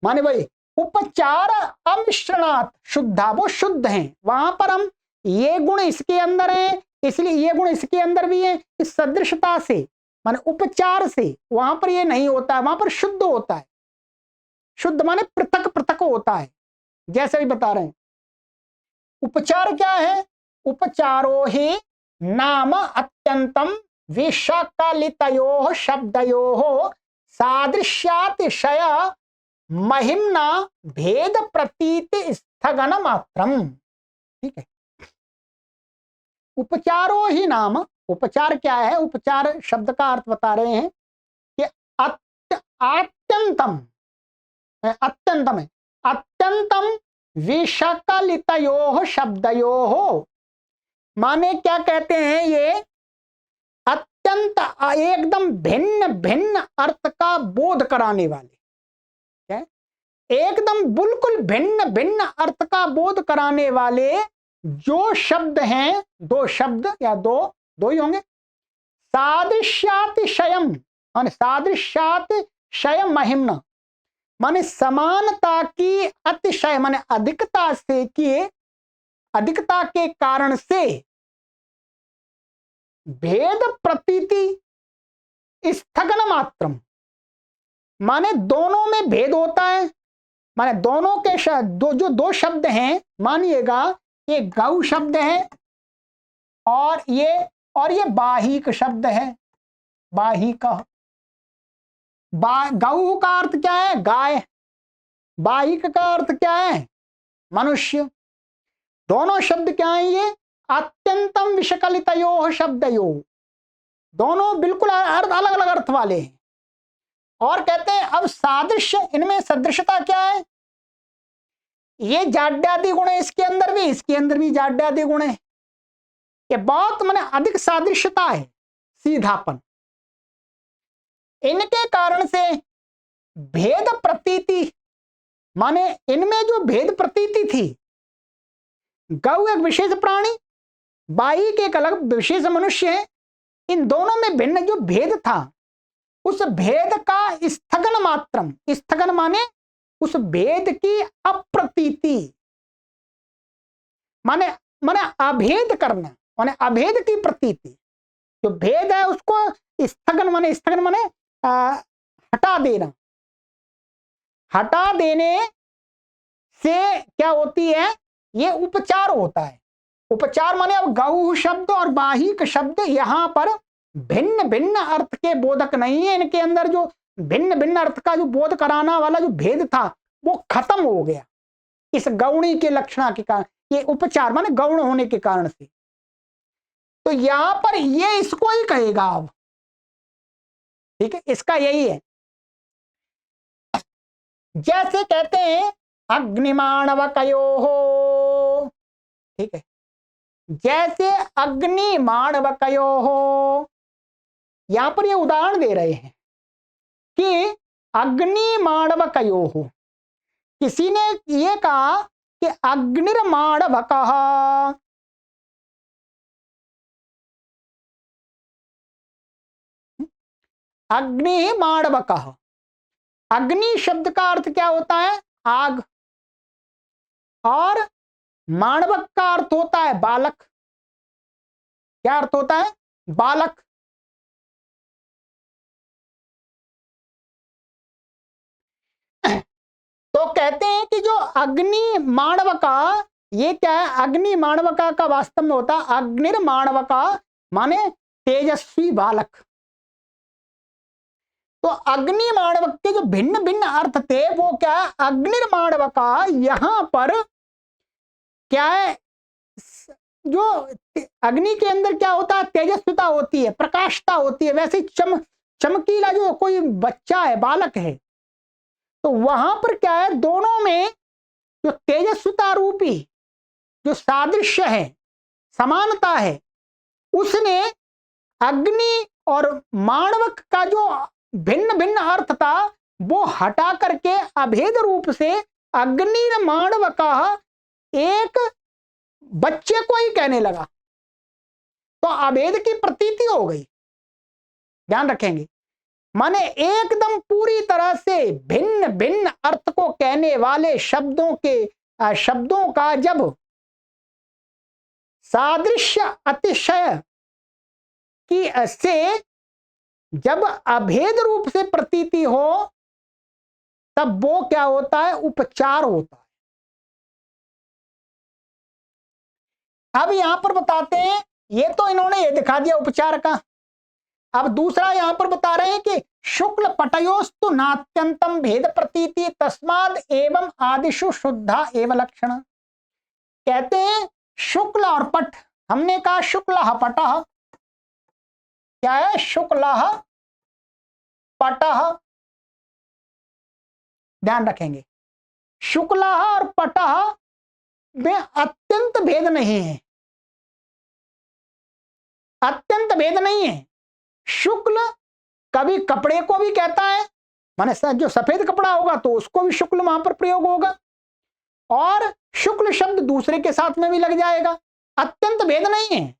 माने भाई उपचार अमिश्रणात् शुद्धा, वो शुद्ध हैं। वहां पर हम ये गुण इसके अंदर है इसलिए ये गुण इसके अंदर भी है, इस सदृशता से माने उपचार से वहां पर ये नहीं होता है, वहां पर शुद्ध होता है। शुद्ध माने पृथक पृथक होता है, जैसे भी बता रहे हैं। उपचार क्या है, उपचारो ही नाम अत्यंतम विषकलितयोः शब्दयोः सादृश्यातिशय महिम्ना भेद प्रतीति स्थगन मात्रम। ठीक है, उपचारो ही नाम, उपचार क्या है, उपचार शब्द का अर्थ बता रहे हैं कि अत्यंतम, अत्यंतम है, अत्यंतम विषकलितयोः शब्दयोः, माने क्या कहते हैं, ये अत्यंत एकदम भिन्न भिन्न अर्थ का बोध कराने वाले, एकदम बिल्कुल भिन्न भिन्न अर्थ का बोध कराने वाले जो शब्द हैं, दो शब्द या दो ही होंगे, सादृश्यातिशयम माने सादृश्यातिशय महिम्न माने समानता की अतिशय माने अधिकता से किए, अधिकता के कारण से भेद प्रतीति स्थगन मात्रम माने दोनों में भेद होता है, माने दोनों के जो दो शब्द हैं, मानिएगा ये गौ शब्द है और ये बाहिक शब्द है। बाहिक गौ का अर्थ क्या है? गाय। बाहिक का अर्थ क्या है? मनुष्य। दोनों शब्द क्या है? ये अत्यंतम विषकलितयो शब्दयो, दोनों बिल्कुल अलग अलग अर्थ वाले हैं। और कहते हैं अब सादृश्य, इनमें सदृशता क्या है? ये जाड्यादि गुण है इसके अंदर भी, इसके अंदर भी जाड्यादि गुण है। ये बहुत माने अधिक सादृश्यता है, सीधापन। इनके कारण से भेद प्रतीति माने इनमें जो भेद प्रतीति थी, गौ एक विशेष प्राणी, बाहिक एक अलग विशेष मनुष्य है, इन दोनों में भिन्न जो भेद था, उस भेद का स्थगन मात्रम, स्थगन माने उस भेद की अप्रतीति माने माने अभेद करना, माने अभेद की प्रतीति। जो भेद है उसको स्थगन माने हटा देना। हटा देने से क्या होती है? ये उपचार होता है। उपचार माने अब गौ शब्द और बाहिक शब्द यहां पर भिन्न भिन्न अर्थ के बोधक नहीं है। इनके अंदर जो भिन्न भिन्न अर्थ का जो बोध कराना वाला जो भेद था वो खत्म हो गया इस गौणी के लक्षणा के कारण, ये उपचार माने गौण होने के कारण से। तो यहां पर ये इसको ही कहेगा अब, ठीक है, इसका यही है। जैसे कहते हैं अग्निमाणवकयो हो, ठीक है, जैसे अग्निमाणवकयो हो, यहां पर ये उदाहरण दे रहे हैं कि अग्निमाणवकयो हो। किसी ने ये कहा कि अग्निर्माणवकः, अग्निमाणवकः। अग्नि शब्द का अर्थ क्या होता है? आग। और माणवक का अर्थ होता है बालक। क्या अर्थ होता है? बालक। तो कहते हैं कि जो अग्नि माणवका, ये क्या है? अग्नि माणवका का वास्तव में होता है अग्निर्माणवका माने तेजस्वी बालक। तो अग्नि माणवक के जो भिन्न भिन्न अर्थ थे वो क्या है? अग्निर्माणवका यहां पर क्या है? जो अग्नि के अंदर क्या होता है? तेजस्विता होती है, प्रकाशता होती है। वैसे चमकीला जो कोई बच्चा है, बालक है, तो वहां पर क्या है? दोनों में जो तेजस्विता रूपी जो सादृश्य है, समानता है, उसने अग्नि और माणवक का जो भिन्न भिन्न अर्थ था वो हटा करके अभेद रूप से अग्निर्माणवका एक बच्चे को ही कहने लगा। तो अभेद की प्रतीति हो गई, ध्यान रखेंगे। माने एकदम पूरी तरह से भिन्न भिन्न अर्थ को कहने वाले शब्दों का जब सादृश्य अतिशय की से जब अभेद रूप से प्रतीति हो तब वो क्या होता है? उपचार होता है। अब यहां पर बताते हैं, ये तो इन्होंने ये दिखा दिया उपचार का। अब दूसरा यहां पर बता रहे हैं कि शुक्ल पटयोस्तु नात्यंतम भेद प्रतीति तस्माद एवं आदिशु शुद्धा एव लक्षण। कहते हैं शुक्ल और पट, हमने कहा शुक्ल पटः, क्या है? शुक्ल पटः, ध्यान रखेंगे। शुक्ल और पटः में अत्यंत भेद नहीं है, अत्यंत भेद नहीं है। शुक्ल कभी कपड़े को भी कहता है माने जो सफेद कपड़ा होगा तो उसको भी शुक्ल वहां पर प्रयोग होगा, और शुक्ल शब्द दूसरे के साथ में भी लग जाएगा। अत्यंत भेद नहीं है।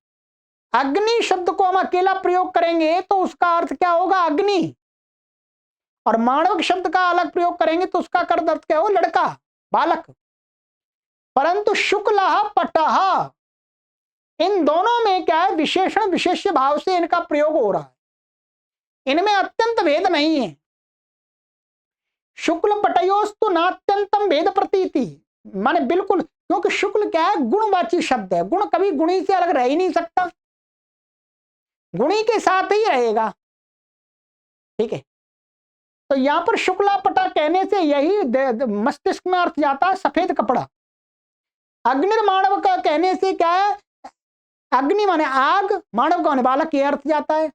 अग्नि शब्द को हम अकेला प्रयोग करेंगे तो उसका अर्थ क्या होगा? अग्नि। और माणवक शब्द का अलग प्रयोग करेंगे तो उसका अर्थ क्या हो? लड़का, बालक। परंतु शुक्ल पटः, इन दोनों में क्या है? विशेषण विशेष्य भाव से इनका प्रयोग हो रहा है, इनमें अत्यंत भेद नहीं है। शुक्ल पटयोस्तु नात्यंतम भेद प्रतीति, माने बिल्कुल, क्योंकि शुक्ल क्या है? गुणवाची शब्द है, गुण कभी गुणी से अलग रह ही नहीं सकता, गुणी के साथ ही रहेगा। ठीक है, तो यहां पर शुक्ला पटा कहने से यही मस्तिष्क में अर्थ जाता है सफेद कपड़ा। अग्निर्माणव का कहने से क्या है? अग्नि माने आग, मानव का बालक, यह अर्थ जाता है।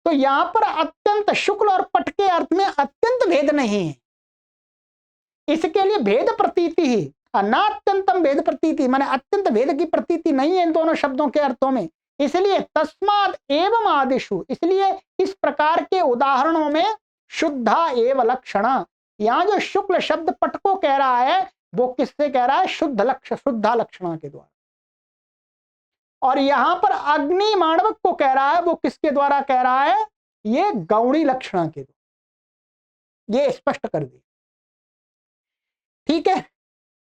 तो यहां पर अत्यंत शुक्ल और पट के अर्थ में अत्यंत भेद नहीं है, इसके लिए भेद प्रतीति ही, अनात्यंतम भेद प्रतीति माने अत्यंत भेद की प्रतीति नहीं है इन दोनों शब्दों के अर्थों में। इसलिए तस्माद एवं आदिशु, इसलिए इस प्रकार के उदाहरणों में शुद्धा एव लक्षणा, यहां जो शुक्ल शब्द पट को कह रहा है वो किससे कह रहा है? शुद्ध लक्ष्य, शुद्धा लक्षणा के द्वारा। और यहां पर अग्नि माणवक को कह रहा है, वो किसके द्वारा कह रहा है? ये गौणी लक्षणा के द्वारा, ये स्पष्ट कर दिया। ठीक है,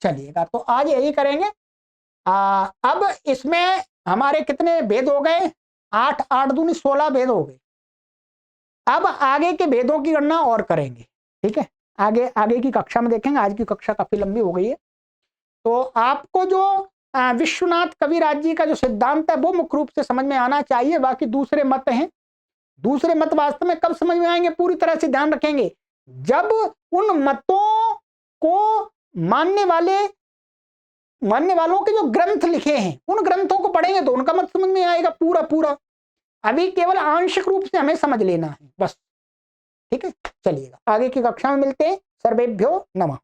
चलिएगा, तो आज यही करेंगे। अब इसमें हमारे कितने भेद हो गए? 8, 8 दूनी 16 भेद हो गए। अब आगे के भेदों की गणना और करेंगे। ठीक है, आगे की कक्षा में देखेंगे, आज की कक्षा काफी लंबी हो गई है। तो आपको जो विश्वनाथ कविराज जी का जो सिद्धांत है वो मुख्य रूप से समझ में आना चाहिए। बाकी दूसरे मत हैं, दूसरे मत वास्तव में कब समझ में आएंगे? पूरी तरह से ध्यान रखेंगे जब उन मतों को मानने वालों के जो ग्रंथ लिखे हैं उन ग्रंथों को पढ़ेंगे तो उनका मत समझ में आएगा पूरा पूरा। अभी केवल आंशिक रूप से हमें समझ लेना है बस। ठीक है, चलिएगा, आगे की कक्षा में मिलते हैं। सर्वेभ्यो नमः।